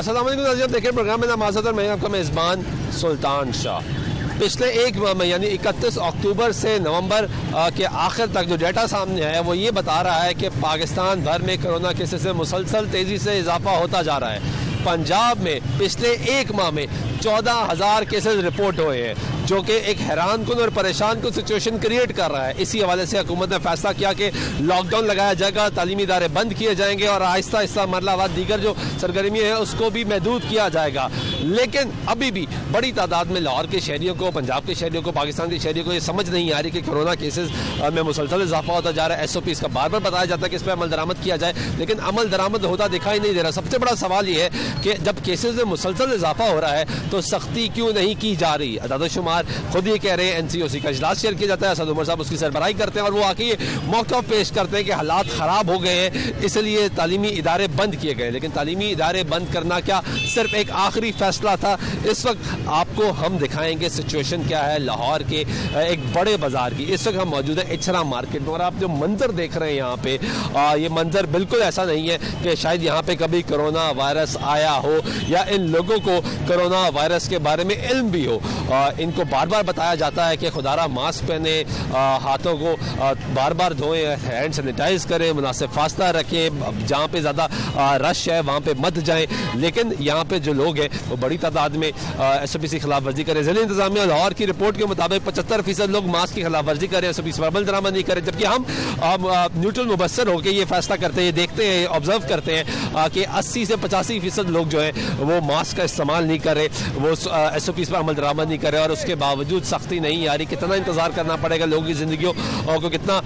अस्सलाम वालेकुम नाज़रीन, आप देखें प्रोग्राम में नामाज़त और मैं आपका मेज़बान सुल्तान शाह। पिछले एक माह में यानी 31 अक्टूबर से नवंबर के आखिर तक जो डेटा सामने आया है वो ये बता रहा है कि पाकिस्तान भर में कोरोना केसेस में मुसलसल तेज़ी से इजाफा होता जा रहा है। पंजाब में पिछले एक माह में 14,000 केसेस रिपोर्ट हुए हैं, जो कि एक हैरान कुन और परेशान कुन सिचुएशन क्रिएट कर रहा है। इसी हवाले से हुकूमत ने फैसला किया कि लॉकडाउन लगाया जाएगा, तालीमी इदारे बंद किए जाएंगे और आहिस्ता आहिस्ता मरलावाद दीगर जो सरगर्मी है उसको भी महदूद किया जाएगा। लेकिन अभी भी बड़ी तादाद में लाहौर के शहरियों को, पंजाब के शहरियों को, पाकिस्तान के शहरियों को ये समझ नहीं आ रही कि कोरोना केसेस में मुसलसल इजाफा होता जा रहा है। SOP इसका बार बार बताया जाता है कि इस पर अमल दरामद किया जाए, लेकिन अमल दरामद होता दिखाई नहीं दे रहा। सबसे बड़ा सवाल ये है कि जब केसेस में मुसलसल इजाफा हो रहा है तो सख्ती क्यों नहीं की जा रही। अदाद-ओ-शुमार खुद ये कह रहे हैं, NCOC का इजलास शेयर किया जाता है, असद उमर साहब उसकी सरबराही करते हैं और वो आके ये मौक़िफ़ पेश करते हैं कि हालात ख़राब हो गए हैं इसलिए तालीमी इदारे बंद किए गए। लेकिन तालीमी इदारे बंद करना क्या सिर्फ एक आखिरी फैसला था? इस वक्त आपको हम दिखाएंगे सिचुएशन क्या है लाहौर के एक बड़े बाजार की। इस वक्त हम मौजूद है इचरा मार्केट में और आप जो मंजर देख रहे हैं यहाँ पे, ये मंजर बिल्कुल ऐसा नहीं है कि शायद यहाँ पे कभी कोरोना वायरस आया हो या इन लोगों को कोरोना वायरस के बारे में इल्म भी हो। इनको बार बार बताया जाता है कि खुदारा मास्क पहने, हाथों को बार बार धोएं, हैंड सैनिटाइज करें, मुनासिब फासला रखें, जहाँ पे ज़्यादा रश है वहाँ पे मत जाएं। लेकिन यहाँ पे जो लोग हैं वो बड़ी तादाद में SOP की खिलाफ वर्जी करें। ज़िला इंतज़ामिया लाहौर की रिपोर्ट के मुताबिक 75% लोग मास्क की खिलाफ वर्जी करें, SOP पर अमल दरामद नहीं करें। जबकि हम न्यूट्रल मुबस्सर होकर ये फैसला करते हैं, देखते हैं, ऑब्जर्व करते हैं कि 80 से 85% लोग जो है वो मास्क का इस्तेमाल नहीं कर रहे, वो SOP पर अमल दरामद नहीं कर रहे और उसके बावजूद सख्ती नहीं आ रही। कितना इंतजार करना पड़ेगा, लोगों की जिंदगियों को कितना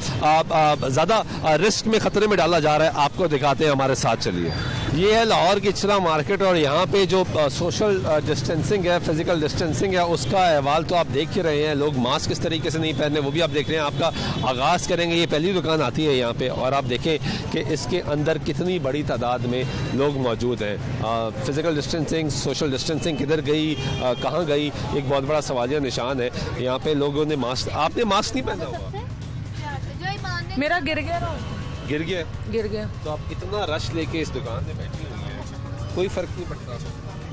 ज़्यादा रिस्क में, खतरे में डाला जा रहा है, आपको दिखाते हैं, हमारे साथ चलिए। ये है लाहौर की इचरा मार्केट और यहाँ पे जो सोशल डिस्टेंसिंग है, फिजिकल डिस्टेंसिंग है, उसका अहवाल तो आप देख ही रहे हैं। लोग मास्क किस तरीके से नहीं पहने वो भी आप देख रहे हैं। आपका आगाज़ करेंगे, ये पहली दुकान आती है यहाँ पे और आप देखें कि इसके अंदर कितनी बड़ी तादाद में लोग मौजूद हैं। फिजिकल डिस्टेंसिंग, सोशल डिस्टेंसिंग किधर गई, कहाँ गई, एक बहुत बड़ा सवालिया निशान है। यहाँ पे लोगों ने मास्क, आपने मास्क नहीं पहना हुआ? मेरा गिर गया गिर गया तो आप इतना रश लेके इस दुकान में बैठी हुई है, कोई फर्क नहीं पड़ता?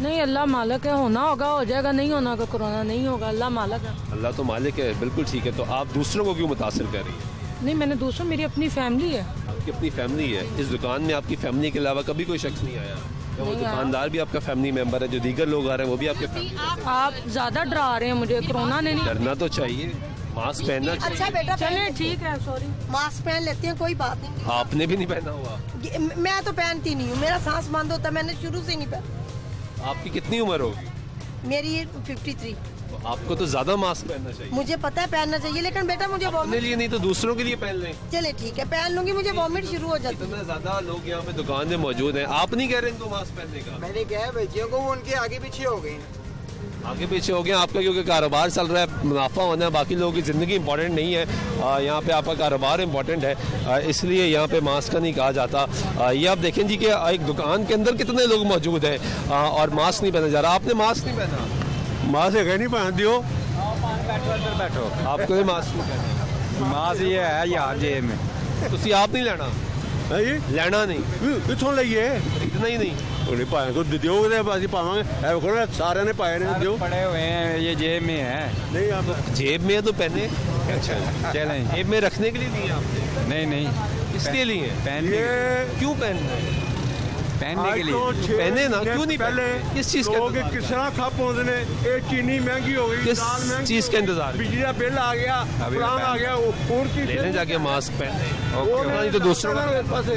नहीं, अल्लाह मालिक है, होना होगा हो जाएगा, नहीं होना होगा, कोरोना नहीं होगा, अल्लाह मालिक है। अल्लाह तो मालिक है, बिल्कुल ठीक है। तो आप दूसरों को क्यों मुतासिर कर रही है? नहीं, मैंने दूसरों, मेरी अपनी फैमिली है। आपकी अपनी फैमिली है, इस दुकान में आपकी फैमिली के अलावा कभी कोई शख्स नहीं आया? तो वो दुकानदार भी आपका फैमिली मेंबर है, जो दीगर लोग आ रहे हैं वो भी आपके फैमिली? आप ज्यादा डरा रहे हैं मुझे, कोरोना ने नहीं। डरना तो चाहिए, मास्क पहनना चाहिए। अच्छा बेटा, चलिए ठीक है, सॉरी। मास्क पहन लेते हैं, कोई बात नहीं। आपने भी नहीं पहना हुआ? मैं तो पहनती नहीं हूँ, मेरा सांस बंद होता है, मैंने शुरू से नहीं पहना। आपकी कितनी उम्र होगी? मेरी 53। तो आपको तो ज्यादा मास्क पहनना चाहिए। मुझे पता है पहनना चाहिए, लेकिन बेटा मुझे अपने वॉमिट। लिए नहीं तो दूसरों के लिए पहन लें। चले ठीक है, पहन लूंगी, मुझे वॉमिट शुरू हो जाती है। इतना ज्यादा लोग यहाँ पे दुकान में मौजूद हैं, आप नहीं कह रहे इनको मास्क पहनने का? मैंने कहा है बच्चियों को, वो उनके आगे पीछे हो गए। आगे पीछे हो गया आपका, क्योंकि कारोबार चल रहा है, मुनाफा होना है, बाकी लोगों की ज़िंदगी इंपॉर्टेंट नहीं है। यहाँ पे आपका कारोबार इंपॉर्टेंट है, इसलिए यहाँ पे मास्क का नहीं कहा जाता। ये आप देखें जी कि एक दुकान के अंदर कितने लोग मौजूद हैं और मास्क नहीं पहना जा रहा। आपने मास्क नहीं पहना? मास्क है नहीं पहन दियो। बैठो, आपको भी मास्क नहीं पहना? मास्क ये है यार जेब में। तुसी आप नहीं लेना? है जी लेना नहीं? किथों लईए? इतना ही नहीं ਉਹਨੇ ਭਾਵੇਂ ਕੋ ਦਿਓ ਤੇ ਅਸੀਂ ਪਾਵਾਂਗੇ ਐ ਵੇਖੋ ਨਾ ਸਾਰਿਆਂ ਨੇ ਪਾਏ ਨੇ ਦਿਓ पड़े हुए हैं, ये जेब में है। ਨਹੀਂ ਆਪ जेब में है तो पहने। अच्छा चलें। जेब में रखने के लिए दिए आपने? नहीं नहीं, इसलिए लिए? पहनने ਇਹ क्यों पहनना है? पहनने के लिए। पहने ना, क्यों नहीं पहले पहने? किस चीज़ का लोग इंतजार? किस तरह खप आਉਂਦੇ ਨੇ ਇਹ चीनी महंगी हो गई, किस दाल महंगी चीज़ का इंतजार? बिजली का बिल आ गया, अभी फलान आ गया, और की ले लें जाके मास्क पहने, ओके, नहीं तो दूसरों का।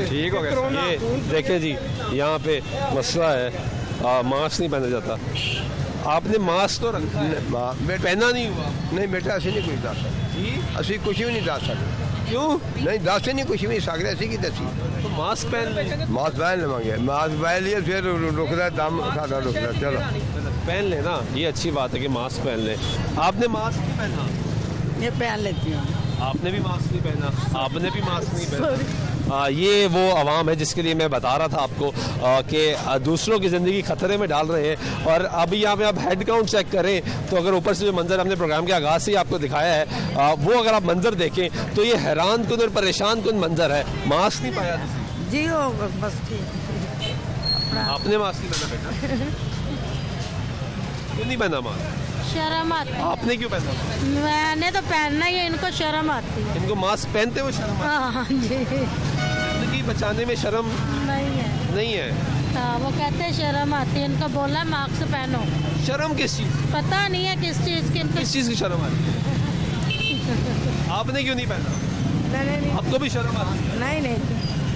ठीक हो गया। ये देखें जी, यहाँ पे मसला है, मास्क नहीं पहना जाता। आपने मास्क तो पहना नहीं हुआ? नहीं बेटा, असं नहीं कुछ दस जी असं कुछ भी नहीं दस सकते। क्यों? नहीं दस नहीं कुछ भी नहीं सकते, असं की दसी। तो मास्क पहन लें। मास्क पहन लवेंगे, मास्क पहन लिए फिर रुकता दम साਡਾ रुकता। चलो पहन लेना, ये अच्छी बात है कि मास्क पहन लें। आपने मास्क नहीं पहना? ये पहन लेती हूँ। आपने भी मास्क नहीं पहना? आपने भी मास्क नहीं पहना? ये वो आवाम है जिसके लिए मैं बता रहा था आपको कि दूसरों की ज़िंदगी खतरे में डाल रहे हैं। और अभी यहाँ पे आप हेड काउंट चेक करें तो अगर ऊपर से जो मंजर हमने प्रोग्राम के आगाज़ से ही आपको दिखाया है, वो अगर आप मंजर देखें तो ये हैरान कुन और परेशान कुन मंजर है। मास्क नहीं पाया जी हो बस ठीक। कपड़ा। आपने मास्क नहीं पहना बेटा? क्यों नहीं पहना मास्क? शर्म आती है। आपने क्यों पहना? मैंने तो पहनना ही है, इनको शर्म आती है। इनको मास्क पहनते हुए शर्म आती हाँ जी, है? जिंदगी बचाने में शर्म नहीं है। नहीं है। हाँ, वो कहते हैं शर्म आती है, इनको बोला मास्क पहनो। शर्म किस चीज? पता नहीं है किस चीज़ की इनको। किस चीज की शर्म आती है? आपने क्यों नहीं पहना? मैंने नहीं आपको भी शर्म आती है? नहीं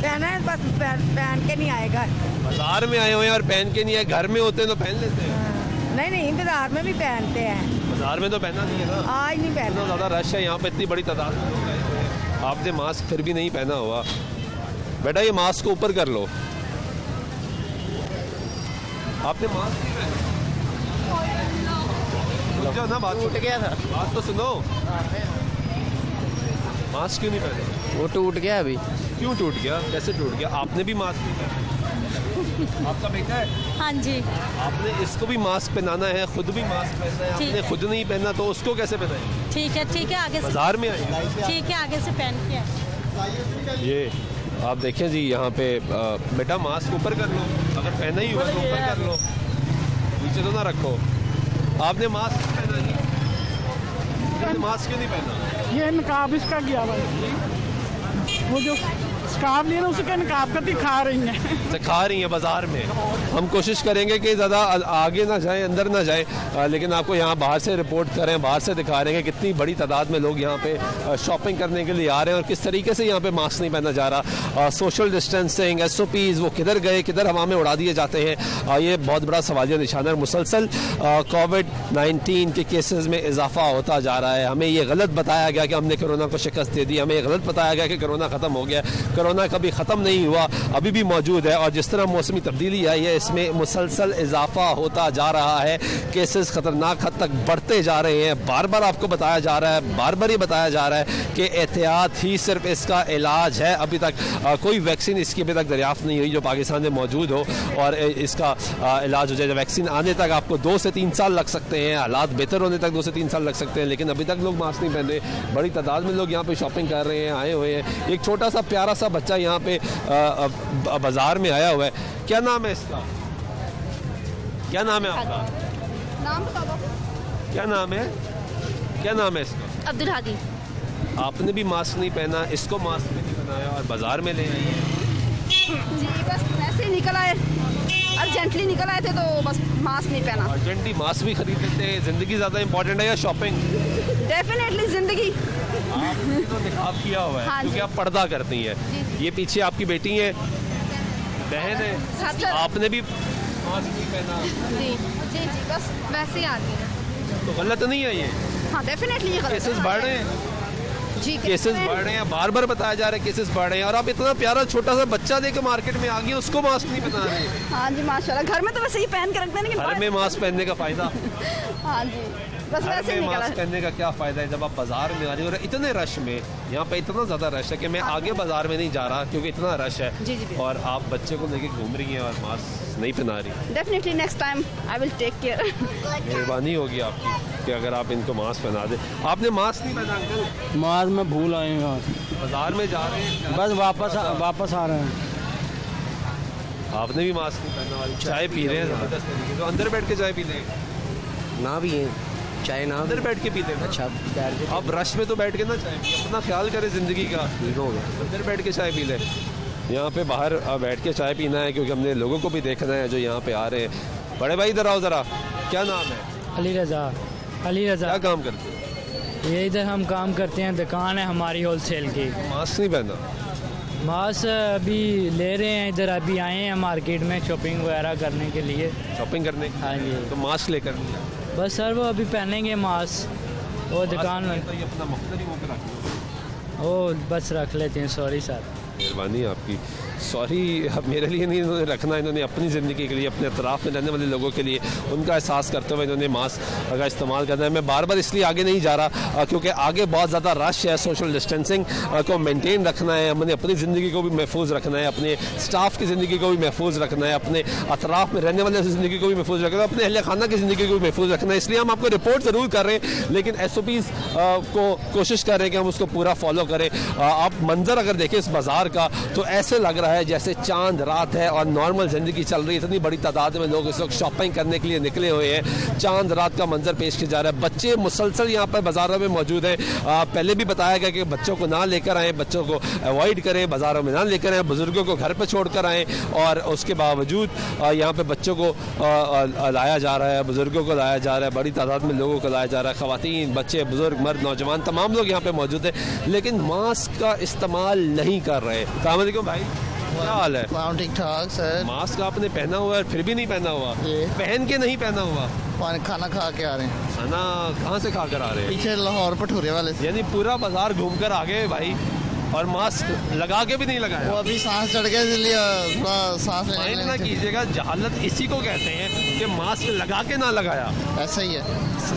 पहना है, बस पहन के नहीं आएगा। बाजार में आए हुए हैं और पहन के नहीं है, घर में होते हैं तो पहन लेते हैं। नहीं बाजार में भी पहनते हैं, बाजार में तो पहना नहीं है ना। आज नहीं इतना पहना। ज़्यादा रश है यहाँ पे, इतनी बड़ी तादाद में लोग आए हुए हैं, आपने मास्क फिर भी नहीं पहना हुआ। बेटा ये मास्क को ऊपर कर लो। आपने मास्क नहीं पहना? रुक जाओ ना, बात टूट गया था, बात तो सुनो। मास्क क्यों नहीं पहना? वो टूट गया अभी। क्यों टूट गया? कैसे टूट गया? आपने भी मास्क नहीं पहना? आपका बेटा है? हाँ जी, आपने इसको भी मास्क पहनाना है, खुद भी मास्क पहनना है। ठीक आपने है। खुद नहीं पहना तो उसको कैसे पहनाएंगे? ठीक है आगे से। बाजार में आए। ठीक है, आगे से पहन के। ये आप देखें जी, यहाँ पे बेटा मास्क ऊपर कर लो, अगर पहना ही हुआ तो ऊपर कर लो, नीचे तो ना रखो। आपने मास्क नहीं पहना जी? आपने मास्क क्यों नहीं पहना? ये नकाब इसका गया भाई, वो जो स्कार्फ लिया ना उसके नकाब का दिखा रही हैं। दिखा रही हैं बाजार में। हम कोशिश करेंगे कि ज़्यादा आगे ना जाएं, अंदर ना जाएं, लेकिन आपको यहाँ बाहर से रिपोर्ट करें, बाहर से दिखा रहे हैं कि कितनी बड़ी तादाद में लोग यहाँ पे शॉपिंग करने के लिए आ रहे हैं और किस तरीके से यहाँ पे मास्क नहीं पहना जा रहा। सोशल डिस्टेंसिंग, SOPs वो किधर गए, किधर हवा में उड़ा दिए जाते हैं, ये बहुत बड़ा सवालिया निशान है। मुसलसल कोविड-19 के केसेस में इजाफा होता जा रहा है। हमें ये गलत बताया गया कि हमने कोरोना को शिकस्त दे दी, हमें ये गलत बताया गया कि कोरोना ख़त्म हो गया। कोरोना कभी ख़त्म नहीं हुआ, अभी भी मौजूद है और जिस तरह मौसमी तब्दीली आई है इसमें मुसलसल इजाफा होता जा रहा है। केसेस ख़तरनाक हद तक बढ़ते जा रहे हैं। बार बार आपको बताया जा रहा है, बार बार ये बताया जा रहा है कि एहतियात ही सिर्फ इसका इलाज है। अभी तक कोई वैक्सीन इसकी अभी तक दरियाफ्त नहीं हुई जो पाकिस्तान में मौजूद हो और इसका इलाज हो जाए। वैक्सीन आने तक आपको 2 से 3 साल लग सकते हैं, हालात बेहतर होने तक 2 से 3 साल लग सकते हैं, लेकिन अभी तक लोग मास्क नहीं पहने। बड़ी तादाद में लोग यहाँ पे शॉपिंग कर रहे हैं, आए हुए हैं। एक छोटा सा प्यारा सा बच्चा यहाँ पे बाजार में आया हुआ है। क्या नाम है इसका? क्या नाम है आपका? नाम बता दो। क्या नाम है? क्या नाम है इसका? अब्दुल हादी। आपने भी मास्क नहीं पहना, इसको मास्क नहीं पहनाया और बाजार में ले आई है। जी बस ऐसे ही निकल आए, अर्जेंटली निकल आए थे तो बस मास्क नहीं पहना। अर्जेंटली मास्क भी खरीद लेते हैं। ज़िंदगी ज़्यादा इंपॉर्टेंट है या शॉपिंग? डेफिनेटली जिंदगी। आपने तो निकाब किया हुआ है हाँ क्योंकि जी। आप पर्दा करती हैं। ये पीछे आपकी बेटी है, बहन है, अच्छा। आपने भी मास्क नहीं पहना जी बस वैसे ही आती है। तो गलत नहीं है ये? हाँ डेफिनेटली ये गलत है। केसेस बढ़ रहे हैं, जी केसेस बढ़ रहे हैं, बार बार बताया जा रहा है केसेस बढ़ रहे हैं और आप इतना प्यारा छोटा सा बच्चा लेकर मार्केट में आ गई, उसको मास्क नहीं पहना रहे। हाँ जी माशाल्लाह, घर में तो वैसे ही पहन के रखते हैं लेकिन घर में मास्क पहनने का फायदा? हाँ जी बस घर वैसे ही में निकला। मास्क पहनने का क्या फ़ायदा है जब आप बाजार में आ रही हो और इतने रश में? यहाँ पे इतना ज़्यादा रश है कि मैं आगे बाजार में नहीं जा रहा क्योंकि इतना रश है। जी, जी, और आप बच्चे को लेके घूम रही हैं और मास्क नहीं पहना रही। Definitely next time I will take care. मेहरबानी होगी आपकी कि अगर आप इनको मास्क पहना दें। आपने मास्क नहीं पहना अंकल? मास्क में भूल आए हैं, बाजार में जा रहे हैं, बस वापस आ रहे हैं। आपने भी मास्क नहीं पहना और चाय पी रहे हैं ज़बरदस्त तरीके से। तो अंदर बैठ के चाय पी लें, ना भी है चाय ना अंदर बैठ के पी लें। अच्छा बैठ के आप रश में तो बैठ के ना चाय पिए, अपना ख्याल करें ज़िंदगी का। ठीक हो गया। अंदर बैठ के चाय पी लें। यहाँ पे बाहर बैठ के चाय पीना है क्योंकि हमने लोगों को भी देखना है जो यहाँ पे आ रहे हैं। बड़े भाई इधर आओ ज़रा, क्या नाम है? अली रज़ा। क्या काम करते हो? ये इधर हम काम करते हैं, दुकान है हमारी होलसेल की। मास्क नहीं पहना? मास्क अभी ले रहे हैं, इधर अभी आए हैं मार्केट में शॉपिंग वगैरह करने के लिए। शॉपिंग करने? हाँ जी। तो मास्क लेकर लिया। बस सर वो अभी पहनेंगे मास्क, वो दुकान में तो ये अपना मुख्तलिफ मुँह पे रख लो। वो बस रख लेते हैं। Sorry sir. मेहरबानी आपकी। सॉरी अब मेरे लिए नहीं इन्होंने रखना, इन्होंने अपनी ज़िंदगी के लिए, अपने अतराफ़ में रहने वाले लोगों के लिए उनका एहसास करते हुए इन्होंने मास्क का इस्तेमाल करना है। मैं बार बार इसलिए आगे नहीं जा रहा क्योंकि आगे बहुत ज़्यादा रश है। सोशल डिस्टेंसिंग को मेंटेन रखना है, हमने अपनी ज़िंदगी को भी महफूज रखना है, अपने स्टाफ की ज़िंदगी को भी महफूज रखना है, अपने अतराफ़ में रहने वाले ज़िंदगी को भी महफूज रखना है, अपने अहल खाना की ज़िंदगी को भी महफूज रखना है। इसलिए हम आपको रिपोर्ट ज़रूर कर रहे हैं लेकिन SOPs को कोशिश कर रहे हैं कि हम उसको पूरा फॉलो करें। आप मंजर अगर देखें इस बाज़ार का तो ऐसे लग रहा है जैसे चांद रात है और नॉर्मल ज़िंदगी चल रही है। इतनी बड़ी तादाद में लोग इस वक्त शॉपिंग करने के लिए निकले हुए हैं। चांद रात का मंजर पेश किया जा रहा है। बच्चे मुसलसल यहाँ पर बाज़ारों में मौजूद हैं। पहले भी बताया गया कि बच्चों को ना लेकर आएँ, बच्चों को अवॉइड करें, बाज़ारों में ना लेकर आएँ, बुज़ुर्गों को घर पर छोड़ कर आएँ। और उसके बावजूद यहाँ पर बच्चों को लाया जा रहा है, बुज़ुर्गों को लाया जा रहा है, बड़ी तादाद में लोगों को लाया जा रहा है। ख़वातीन, बच्चे, बुज़ुर्ग, मर्द, नौजवान, तमाम लोग यहाँ पे मौजूद हैं, लेकिन मास्क का इस्तेमाल नहीं कर रहे। अस्सलाम वालेकुम भाई, क्या हाल है? ठीक ठाक सर। मास्क आपने पहना हुआ है फिर भी नहीं पहना हुआ, पहन के नहीं पहना हुआ। खाना खा के आ रहे हैं। खाना कहाँ से खा कर आ रहे हैं? पीछे लाहौर भटूरे वाले से। यानी पूरा बाजार घूम कर आ गए भाई, और मास्क लगा के भी नहीं लगाया। वो अभी सांस चढ़ गया इसलिए थोड़ा सांस माइंड ना कीजिएगा, जहालत इसी को कहते हैं कि मास्क लगा के ना लगाया। ऐसा ही है,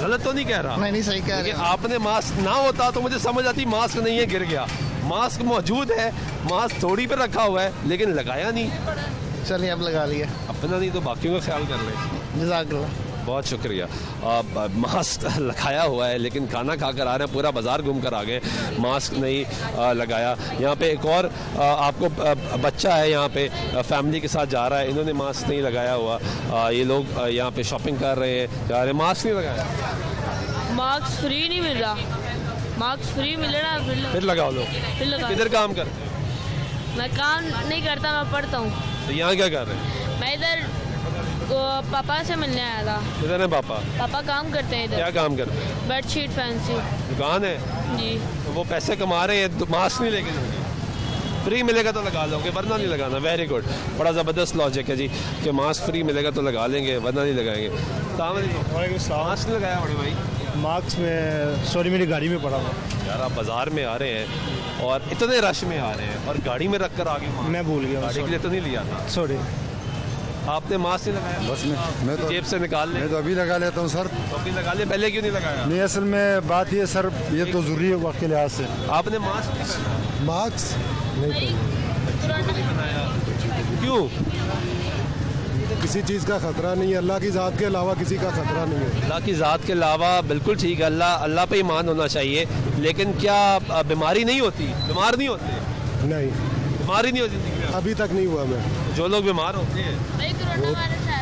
गलत तो नहीं कह रहा? नहीं सही कह रहे हैं। आपने मास्क ना होता तो मुझे समझ आती मास्क नहीं है, गिर गया। मास्क मौजूद है, मास्क थोड़ी पे रखा हुआ है, लेकिन लगाया नहीं। चलिए अब लगा लिया। अपना नहीं तो बाकियों का ख्याल कर ले। जज़ाकल्लाह। बहुत शुक्रिया। मास्क लगाया हुआ है लेकिन खाना खा कर आ रहे हैं, पूरा बाज़ार घूम कर आ गए, मास्क नहीं लगाया। यहाँ पे एक और आपको बच्चा है यहाँ पे फैमिली के साथ जा रहा है, इन्होंने मास्क नहीं लगाया हुआ। ये लोग यहाँ पे शॉपिंग कर रहे हैं, जा रहे हैं, मास्क नहीं लगाया। मास्क फ्री नहीं मिल रहा, मास्क फ्री मिल रहा है फिर लगाओ लो। फिर लगा। किधर काम करते हैं? मैं काम नहीं करता, मैं पढ़ता हूँ। तो यहाँ क्या कर रहे हैं? मैं इधर पापा से मिलने आया था। किधर है पापा? पापा काम करते हैं क्या इधर, काम करते हैं? बेडशीट फैंसी दुकान है जी। तो वो पैसे कमा रहे हैं, तो मास्क नहीं लेके जाएंगे। फ्री मिलेगा तो लगा लोगे, वरना नहीं लगाना। वेरी गुड, बड़ा ज़बरदस्त लॉजिक है जी कि मास्क फ्री मिलेगा तो लगा लेंगे, वरना नहीं लगाएंगे। मास्क नहीं लगाया बड़े भाई? मार्क्स में सॉरी मेरी गाड़ी में पड़ा हुआ। यार आप बाजार में आ रहे हैं और इतने रश में आ रहे हैं और गाड़ी में रख कर आगे, मैं भूल गया, गाड़ी के लिए तो नहीं लिया था। सॉरी। आपने मास्क नहीं लगाया? बस मैं तो जेब से निकाल ले। मैं तो अभी लगा लेता हूँ सर। तो अभी लगा ले, पहले क्यों नहीं लगाया? नहीं असल में बात ये सर, ये तो ज़रूरी है वक्त के लिहाज से। आपने मास्क नहीं पहना? मार्क्स नहीं बनाया क्यों? किसी चीज़ का खतरा नहीं है, अल्लाह की ज़ात के अलावा किसी का खतरा नहीं है। अल्लाह की ज़ात के अलावा बिल्कुल ठीक है, अल्लाह पे ईमान होना चाहिए, लेकिन क्या बीमारी नहीं होती? बीमार नहीं होते? नहीं, बीमारी नहीं होती अभी तक नहीं हुआ मैं। जो लोग बीमार होते हैं।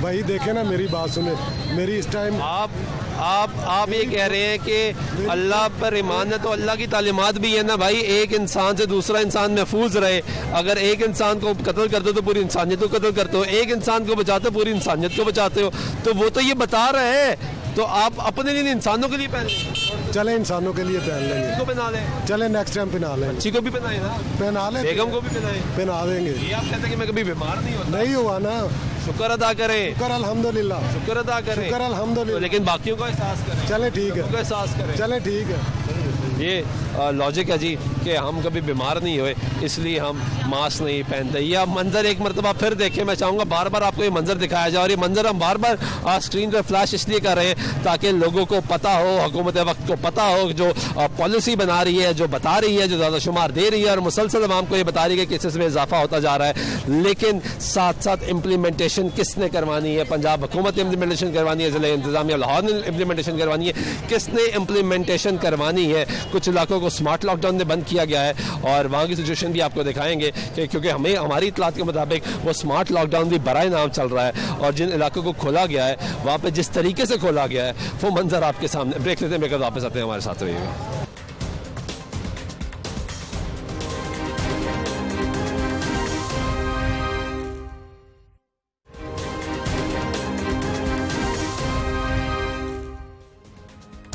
वही देखे ना, मेरी बात सुने, मेरी इस टाइम आप ये कह रहे हैं कि अल्लाह पर ईमान है तो अल्लाह की तालीमात भी है ना भाई, एक इंसान से दूसरा इंसान महफूज रहे। अगर एक इंसान को कत्ल करते हो तो पूरी इंसानियत को कत्ल करते हो, एक इंसान को बचाते हो पूरी इंसानियत को बचाते हो। तो वो तो ये बता रहे हैं, तो आप अपने लिए इंसानों के लिए पहन लें। चले इंसानों के लिए पहन लेंगे, को पहना लें, चले नेक्स्ट टाइम पहना लेंगे। बच्ची को भी पहनाए ना, पहना ले, बेगम को भी पहनाए, पहना देंगे। ये आप कहते हैं कि मैं कभी बीमार नहीं होता? नहीं हुआ ना, शुक्र अदा करें, शुक्र अल्हम्दुलिल्लाह, शुक्र अदा करें, शुक्र अल्हम्दुलिल्लाह। लेकिन बाकियों का एहसास करें। चले ठीक है, उनका एहसास करें। चले ठीक है। ये लॉजिक है जी कि हम कभी बीमार नहीं हुए इसलिए हम मास्क नहीं पहनते। ये आप मंजर एक मरतबा फिर देखें, मैं चाहूँगा बार बार आपको ये मंजर दिखाया जाए, और ये मंजर हम बार बार स्क्रीन पर फ्लैश इसलिए कर रहे हैं ताकि लोगों को पता हो, हुकूमत वक्त को पता हो, जो पॉलिसी बना रही है, जो बता रही है, जो ज़्यादा शुमार दे रही है, और मुसलसल आवाम को ये बता रही है कि केसेस में इजाफा होता जा रहा है, लेकिन साथ साथ इम्प्लीमेंटेशन किसने करवानी है? पंजाब हुकूमत ने इम्प्लीमेंटेशन करवानी है, ज़िला इंतजामिया लाहौर ने इम्प्लीमेंटेशन करवानी है, किसने इम्प्लीमेंटेशन करवानी है? कुछ इलाकों को स्मार्ट लॉकडाउन में बंद किया गया है और वहाँ की सिचुएशन भी आपको दिखाएंगे कि क्योंकि हमारी इतलात के मुताबिक वो स्मार्ट लॉकडाउन भी बराए नाम चल रहा है, और जिन इलाकों को खोला गया है वहाँ पे जिस तरीके से खोला गया है वो मंजर आपके सामने। ब्रेक लेते हैं, मेरे वापस आते हैं, हमारे साथ रहिएगा।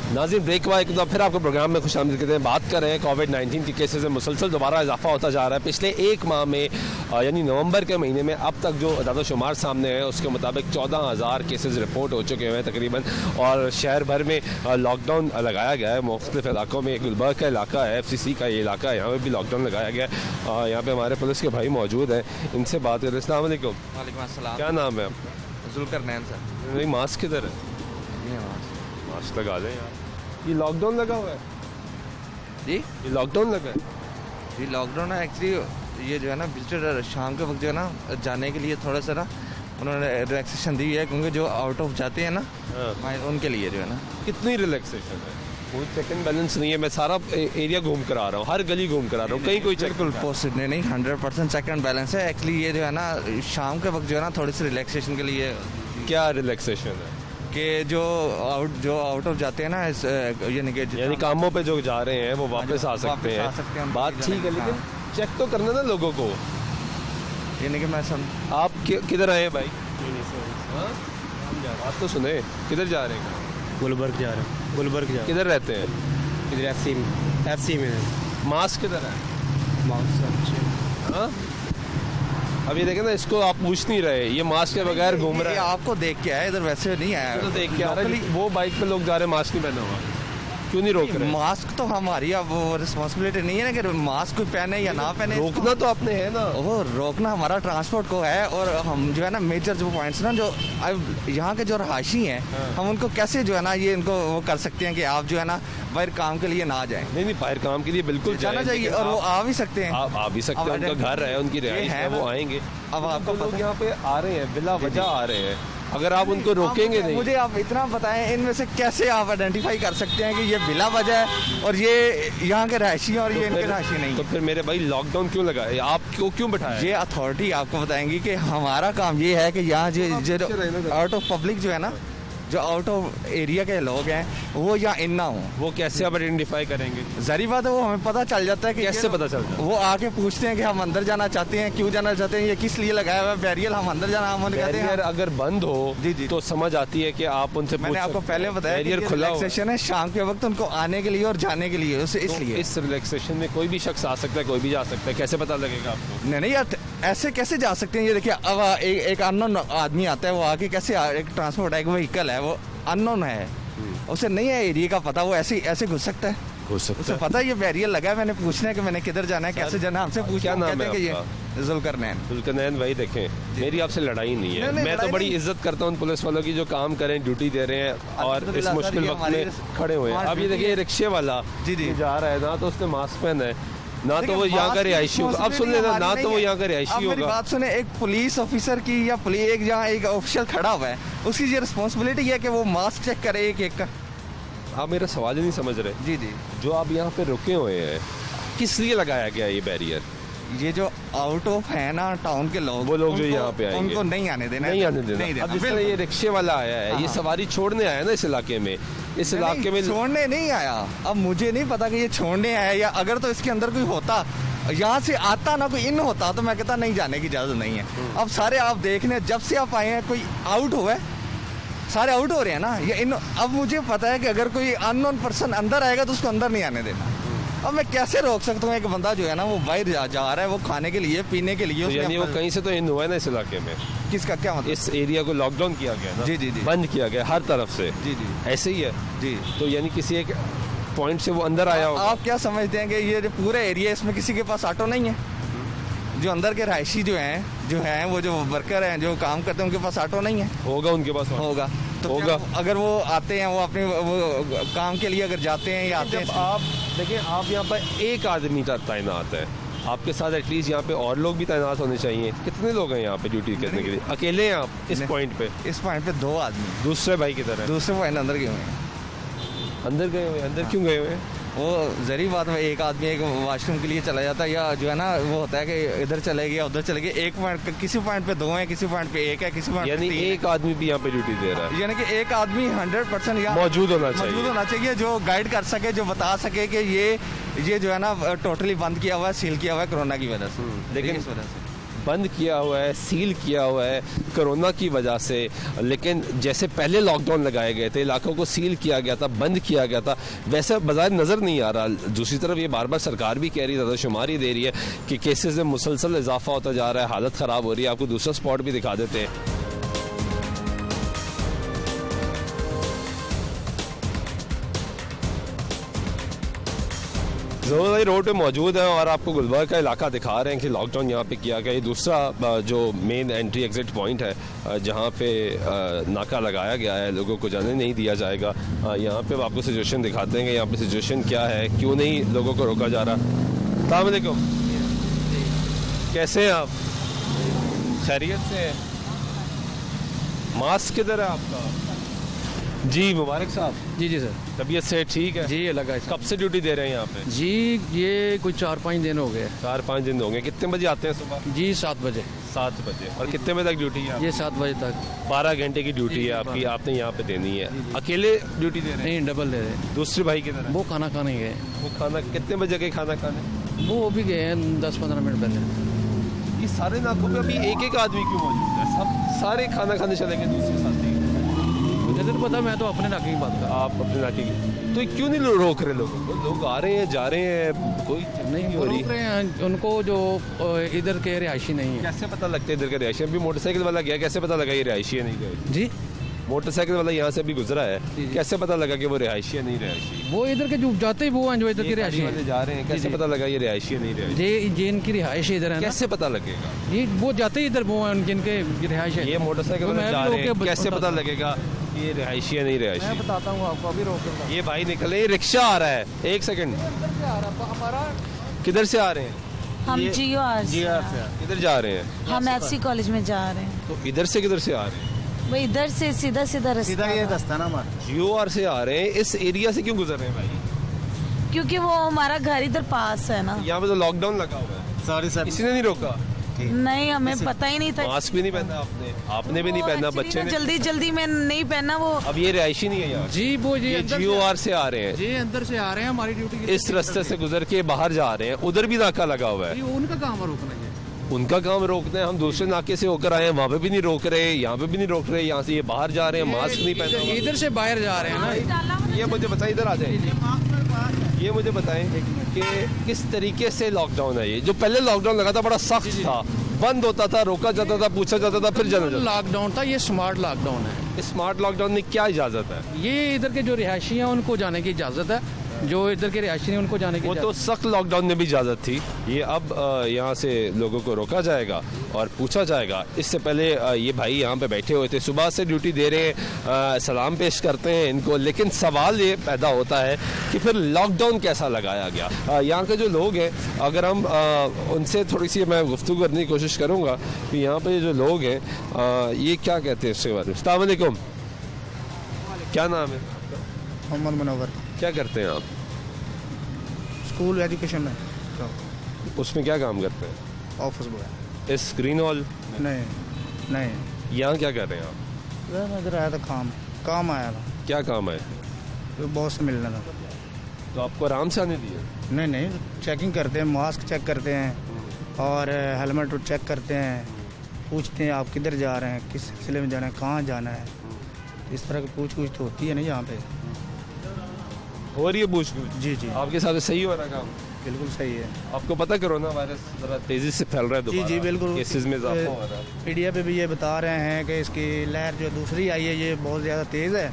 नाज़रीन, ब्रेक हुआ एक फिर आपको प्रोग्राम में खुशामदीद करते हैं। बात कर रहे हैं कोविड-19 के केसेस में मुसलसल दोबारा इजाफा होता जा रहा है। पिछले एक माह में यानी नवंबर के महीने में अब तक जो अदाद-ओ-शुमार सामने है उसके मुताबिक 14,000 केसेस रिपोर्ट हो चुके हैं तकरीबन, और शहर भर में लॉकडाउन लगाया गया है। मुख्तलिफ इलाकों में गुलबर्ग का इलाका है, FCC का ये इलाका है, यहाँ पर भी लॉकडाउन लगाया गया है। यहाँ पर हमारे पुलिस के भाई मौजूद हैं, इनसे बात करें। अस्सलाम वालेकुम। वालेकुम अस्सलाम। क्या नाम है? जुल्करनैन सर। नहीं, मास्क किधर है? मास्क लगा लें यार। ये लॉकडाउन लगा हुआ है जी? ये लॉकडाउन लगा है जी? लॉकडाउन है एक्चुअली, ये जो है ना विजिटर शाम के वक्त जो है ना जाने के लिए थोड़ा सा ना उन्होंने रिलैक्सेशन दी है, क्योंकि जो आउट ऑफ जाते हैं ना उनके लिए जो है ना। कितनी रिलैक्सेशन है? कोई चेक एंड बैलेंस नहीं है। मैं सारा एरिया घूम कर आ रहा हूँ, हर गली घूम कर आ रहा हूँ, कहीं कोई चेक बिल्कुल पॉसिबल नहीं, 100% चेक एंड बैलेंस है। एक्चुअली ये जो है ना शाम के वक्त जो है ना थोड़ी सी रिलैक्सेशन के लिए क्या रिलैक्सेशन है कि जो आउट ऑफ जाते हैं ना यानी कामों पे जो जा रहे हैं वो वापस आ सकते वापस आ सकते हैं, हैं, बात ठीक है, लेकिन चेक तो करना ना लोगों को। यानी कि मैं आप किधर आए हैं भाई? हाँ? बात तो सुने, किधर जा रहे हैं? गुलबर्ग जा रहे हैं, गुलबर्ग जा किधर रहते हैं? इधर एफसी में मास्क किधर है? मास्क हाँ? अब ये देखें ना, इसको आप पूछ नहीं रहे, ये मास्क के बगैर घूम रहा है। आपको देख के आया, इधर वैसे नहीं आया। तो देख के आ रहा है, वो बाइक पे लोग जा रहे हैं मास्क नहीं पहना हुआ, क्यों नहीं रोक रहे? मास्क तो हमारी अब वो रिस्पॉन्सिबिलिटी नहीं है ना कि मास्क कोई पहने या ना पहने। रोकना तो आपने है ना। वो रोकना हमारा ट्रांसपोर्ट को है, और हम जो है ना मेजर जो पॉइंट्स ना जो अब यहाँ के जो रहायशी हैं हम उनको कैसे जो है ना ये इनको वो कर सकते हैं कि आप जो है ना बाहर काम के लिए ना जाएं। नहीं, बाहर काम के लिए बिल्कुल जाना चाहिए, और वो आ भी सकते हैं। आप आ भी सकते हैं, उनका घर है, उनकी रिहाइश है, वो आएंगे। अब आपको लोग यहाँ पे आ रहे हैं, बिला वजह आ रहे हैं, अगर आप उनको रोकेंगे नहीं। मुझे आप इतना बताएं, इनमें से कैसे आप आइडेंटिफाई कर सकते हैं कि ये बिला वजह है और ये यहाँ के रहायशी हैं और ये इनके रहायशी नहीं तो है? फिर मेरे भाई लॉकडाउन क्यों लगा है? आप क्यों बिठाया? ये अथॉरिटी आपको बताएंगी कि हमारा काम ये है कि यहाँ जो आउट ऑफ पब्लिक जो है ना, जो आउट ऑफ एरिया के लोग हैं वो यहाँ इन ना हो। वो कैसे आप आइडेंटिफाई करेंगे? जरी बात है, वो हमें पता चल जाता है कि कैसे पता चलता है? वो आके पूछते हैं कि हम अंदर जाना चाहते हैं, क्यों जाना चाहते हैं, ये किस लिए लगाया हुआ है बैरियर, हम अंदर जाना, हम उन्हें कहते बैरियर हैं। अगर बंद हो जी, जी। तो समझ आती है कि आप उनसे मैंने आपको पहले बताया बैरियर खुला हुआ है। रिलैक्सेशन है शाम के वक्त उनको आने के लिए और जाने के लिए, इसलिए तो इस रिलैक्सेशन में कोई भी शख्स आ सकता है, कोई भी जा सकता है, कैसे पता लगेगा आपको? नहीं यार, ऐसे कैसे जा सकते हैं? ये देखिए, अब एक अननोन आदमी आता है, वो आके कैसे एक ट्रांसपोर्ट है, एक व्हीकल है, वो अननोन है, उसे नहीं है एरिया का पता, वो ऐसे घुस सकता है। हो सकता उसे है। पता है ये बैरियर लगा है, मैंने पूछना है कि मैंने किधर जाना है, कैसे जाना है, हमसे पूछना क्या नाम है कि ये आपका? जुल्करनैन। जुल्करनैन भाई, देखें मेरी आपसे लड़ाई नहीं है, नहीं, मैं तो लड़ाई बड़ी नहीं। इज्जत करता हूँ उन पुलिस वालों की जो काम करें, ड्यूटी दे रहे हैं और इस अल्हम्दुलिल्लाह मुश्किल सर, ये वक्त में हमारी खड़े हुए हैं। अब ये देखिए रिक्शे वाला जी, जी। जा रहा है ना, तो उसने मास्क पहना है ना, तो वो देखिए, यहाँ का मास्क की रिहायशी होगा। अब सुन लेना, ना तो वो यहाँ का आप रिहायशी मेरी होगा। बात सुने, एक पुलिस ऑफिसर की या एक जहाँ एक ऑफिशियल खड़ा हुआ है, उसकी ये रिस्पॉन्सिबिलिटी है कि वो मास्क चेक करे एक एक का। आप मेरा सवाल ही नहीं समझ रहे। जी जी, जो आप यहाँ पे रुके हुए हैं, किस लिए लगाया गया ये बैरियर? ये जो आउट ऑफ है ना टाउन के लोग, वो लोग जो उनको- यहाँ पे आएंगे, उनको नहीं आने देना, नहीं आने देना। नहीं देना। अब जिस तरह ये रिक्शे वाला आया है, ये हाँ। सवारी छोड़ने आया है ना इस इलाके में, इस इलाके में छोड़ने नहीं आया। अब मुझे नहीं पता कि ये छोड़ने आया, या अगर तो इसके अंदर कोई होता, यहाँ से आता ना कोई इन होता, तो मैं कहता नहीं, जाने की इजाजत नहीं है। अब सारे आप देखने, जब से आप आए हैं कोई आउट हुआ है, सारे आउट हो रहे हैं ना, ये इन। अब मुझे पता है कि अगर कोई अननोन पर्सन अंदर आएगा तो उसको अंदर नहीं आने देना। अब मैं कैसे रोक सकता हूँ एक बंदा जो है ना वो बाहर जा रहा है, वो खाने के लिए, पीने के लिए, तो उसने यानी वो अपना- कहीं से तो इन हुआ है ना इस इलाके में, किसका क्या मतलब? इस एरिया को लॉकडाउन किया गया ना, जी, जी, जी। बंद किया गया हर तरफ से, जी जी ऐसे ही है। जी। तो यानी किसी एक पॉइंट से वो अंदर आया होगा। आप क्या समझते हैं कि ये जो पूरा एरिया, इसमें किसी के पास ऑटो नहीं है? जो अंदर के रहायशी जो हैं वो जो वर्कर हैं जो काम करते हैं, उनके पास ऑटो नहीं है? होगा उनके पास। होगा तो होगा। क्या अगर वो आते हैं, वो अपने वो काम के लिए अगर जाते हैं या आते जब हैं, आप देखिए, आप यहाँ पर एक आदमी तैनात है, आपके साथ एटलीस्ट यहाँ पे और लोग भी तैनात होने चाहिए। कितने लोग हैं यहाँ पे ड्यूटी करने के लिए? अकेले हैं आप इस नहीं। पॉइंट पे? इस पॉइंट पे 2 आदमी, दूसरे भाई किधर है? दूसरे पॉइंट अंदर गए हुए हैं। अंदर गए हुए हैं। अंदर क्यों गए हुए हैं? वो जरी बात में एक आदमी एक वॉशरूम के लिए चला जाता है, या जो है ना वो होता है कि इधर चले गया उधर चले गए। एक पॉइंट, किसी पॉइंट पे 2 हैं, किसी पॉइंट पे 1 है, किसी पॉइंट यानी पे 3 एक आदमी भी यहाँ पे ड्यूटी दे रहा है, है। यानी कि एक आदमी 100% यहाँ मौजूद होना मौजूद चाहिए। होना चाहिए, जो गाइड कर सके, जो बता सके कि ये जो है ना टोटली बंद किया हुआ है, सील किया हुआ है कोरोना की वजह से। लेकिन इस वजह से बंद किया हुआ है, सील किया हुआ है कोरोना की वजह से, लेकिन जैसे पहले लॉकडाउन लगाए गए थे, इलाकों को सील किया गया था, बंद किया गया था, वैसा बाजार नज़र नहीं आ रहा। दूसरी तरफ ये बार बार सरकार भी कह रही है, ज़्यादा शुमारी दे रही है कि केसेस में मुसलसल इजाफा होता जा रहा है, हालत ख़राब हो रही है। आपको दूसरा स्पॉट भी दिखा देते हैं। ज़रूर भाई रोड पे मौजूद है और आपको गुलबर्ग का इलाका दिखा रहे हैं कि लॉकडाउन यहाँ पे किया गया। ये दूसरा जो मेन एंट्री एग्जिट पॉइंट है जहाँ पे नाका लगाया गया है, लोगों को जाने नहीं दिया जाएगा। यहाँ पे आपको सिचुएशन दिखाते हैं कि यहाँ पे सिचुएशन क्या है, क्यों नहीं लोगों को रोका जा रहा। अस्सलाम वालेकुम, कैसे हैं आप? खैरियत से? मास्क किधर है आपका? जी मुबारक साहब, जी जी सर। तबीयत से ठीक है? जी लगा है। कब से ड्यूटी दे रहे हैं यहाँ पे? जी ये कोई 4-5 दिन हो गए। 4-5 दिन होंगे। कितने बजे आते हैं सुबह? जी 7 बजे। 7 बजे। और कितने बजे तक ड्यूटी है? ये 7 बजे तक। 12 घंटे की ड्यूटी है आपकी, आपने यहाँ पे देनी है। अकेले ड्यूटी दे रहे हैं? नहीं डबल दे रहे। दूसरे भाई की तरह? वो खाना खाने गए। वो खाना कितने बजे के खाना खाने? वो भी गए हैं 10-15 मिनट पहले। ये सारे नाकों पे अभी एक आदमी क्यों मौजूद है? सब सारे खाना खाने चले गए दूसरे साथी। मुझे तो पता, मैं तो अपने नाके की बात कर रहा हूँ। आप अपने नाके की तो क्यों नहीं रोक रहे लोगों को? लोग आ रहे हैं जा रहे हैं, कोई नहीं हो रही। रोक रहे हैं उनको जो इधर के रिहायशी नहीं है। कैसे पता लगता है इधर के रिहायशी? अभी मोटरसाइकिल वाला गया, कैसे पता लगा ये रिहायशी है नहीं रिहायशी? जी मोटरसाइकिल वाला यहाँ से अभी गुजरा है, कैसे पता लगा कि वो रिहायशी है नहीं रिहायशी? वो इधर के जो जाते ही वो हैं जो इधर के रिहायशी वाले हैं। जा रहे हैं, कैसे पता लगा ये रिहायशी है नहीं रिहायशी? ये इनकी रिहायश इधर है ना। कैसे पता लगेगा? ये वो जाते ही इधर वो हैं जिनके रिहायश है। ये मोटरसाइकिल वाले मैं जा भी रहे हैं, रोक के कैसे पता बताता हूँ। लगेगा कि ये रिहायशी है नहीं मैं रिहायशी? बताता हूँ आपको, अभी रोक कर। ये भाई निकले, ये रिक्शा आ रहा है, एक सेकंड। किधर से आ रहे हैं? हम जियो किधर जा रहे हैं? हम एफसी कॉलेज में जा रहे हैं। तो इधर से किधर से आ रहे हैं? वो इधर से सीधा सीधा रास्ता है। रास्ता ना हमारा। GOR से आ रहे हैं। इस एरिया से क्यों गुजर रहे हैं भाई? क्योंकि वो हमारा घर इधर पास है ना। यहाँ पे तो लॉकडाउन लगा हुआ है, सॉरी सर। किसी ने नहीं रोका। नहीं हमें पता ही नहीं था। मास्क भी नहीं पहना आपने, आपने भी नहीं पहना, बच्चे ने। जल्दी जल्दी में नहीं पहना वो। अब ये रिहायशी नहीं है यहाँ। जी वो ये GOR से आ रहे हैं, जी अंदर से आ रहे हैं हमारी ड्यूटी। इस रास्ते से गुजर के बाहर जा रहे हैं। उधर भी नाका लगा हुआ है, उनका काम है रोकना। ये उनका काम रोकना है। हम दूसरे नाके से होकर आए हैं, वहाँ पे भी नहीं रोक रहे, यहाँ पे भी नहीं रोक रहे। यहाँ से ये बाहर जा रहे हैं, मास्क नहीं पहना हुआ। इधर से बाहर जा रहे हैं ना। ये मुझे बताएं, इधर आ जाए। ये मुझे बताएं कि किस तरीके से लॉकडाउन है ये? जो पहले लॉकडाउन लगा था बड़ा सख्त था, बंद होता था, रोका जाता था, पूछा जाता था, फिर जाना जाता लॉकडाउन था, ये स्मार्ट लॉकडाउन है। था। स्मार्ट लॉकडाउन में क्या इजाजत है? ये इधर के जो रिहायशी हैं उनको जाने की इजाज़त है, जो इधर के रिहायशी हैं उनको जाने की वो तो सख्त लॉकडाउन में भी इजाज़त थी। ये अब यहाँ से लोगों को रोका जाएगा और पूछा जाएगा। इससे पहले ये भाई यहाँ पे बैठे हुए थे, सुबह से ड्यूटी दे रहे हैं, सलाम पेश करते हैं इनको। लेकिन सवाल ये पैदा होता है कि फिर लॉकडाउन कैसा लगाया गया? यहाँ के जो लोग हैं, अगर हम उनसे थोड़ी सी मैं गुफ्तगू करने की कोशिश करूँगा कि यहाँ पे जो लोग हैं ये क्या कहते हैं इसके बारे में। अस्सलाम वालेकुम, क्या नाम है? मोहम्मद मुनव्वर। क्या करते हैं आप? स्कूल एजुकेशन में। उसमें क्या काम करते हैं? Office boy. इस ग्रीन हॉल नहीं यहाँ क्या कर रहे हैं आप? मैं इधर आया था, काम आया था, क्या काम है? तो बॉस से मिलना था। तो आपको आराम से आने दिए? नहीं चेकिंग करते हैं, मास्क चेक करते हैं और हेलमेट चेक करते हैं, पूछते हैं आप किधर जा रहे हैं, किस सिलसिले में जाना है, कहाँ जाना है। इस तरह की पूछ तो होती है ना यहाँ पे। हो रही है पूछ? जी आपके साथ सही हो रहा काम? बिल्कुल सही है। आपको पता कोरोना वायरस जरा तेजी से फैल रहा है? जी बिल्कुल। केसेस में इजाफा हो रहा है। मीडिया पे भी ये बता रहे हैं कि इसकी लहर जो दूसरी आई है ये बहुत ज़्यादा तेज़ है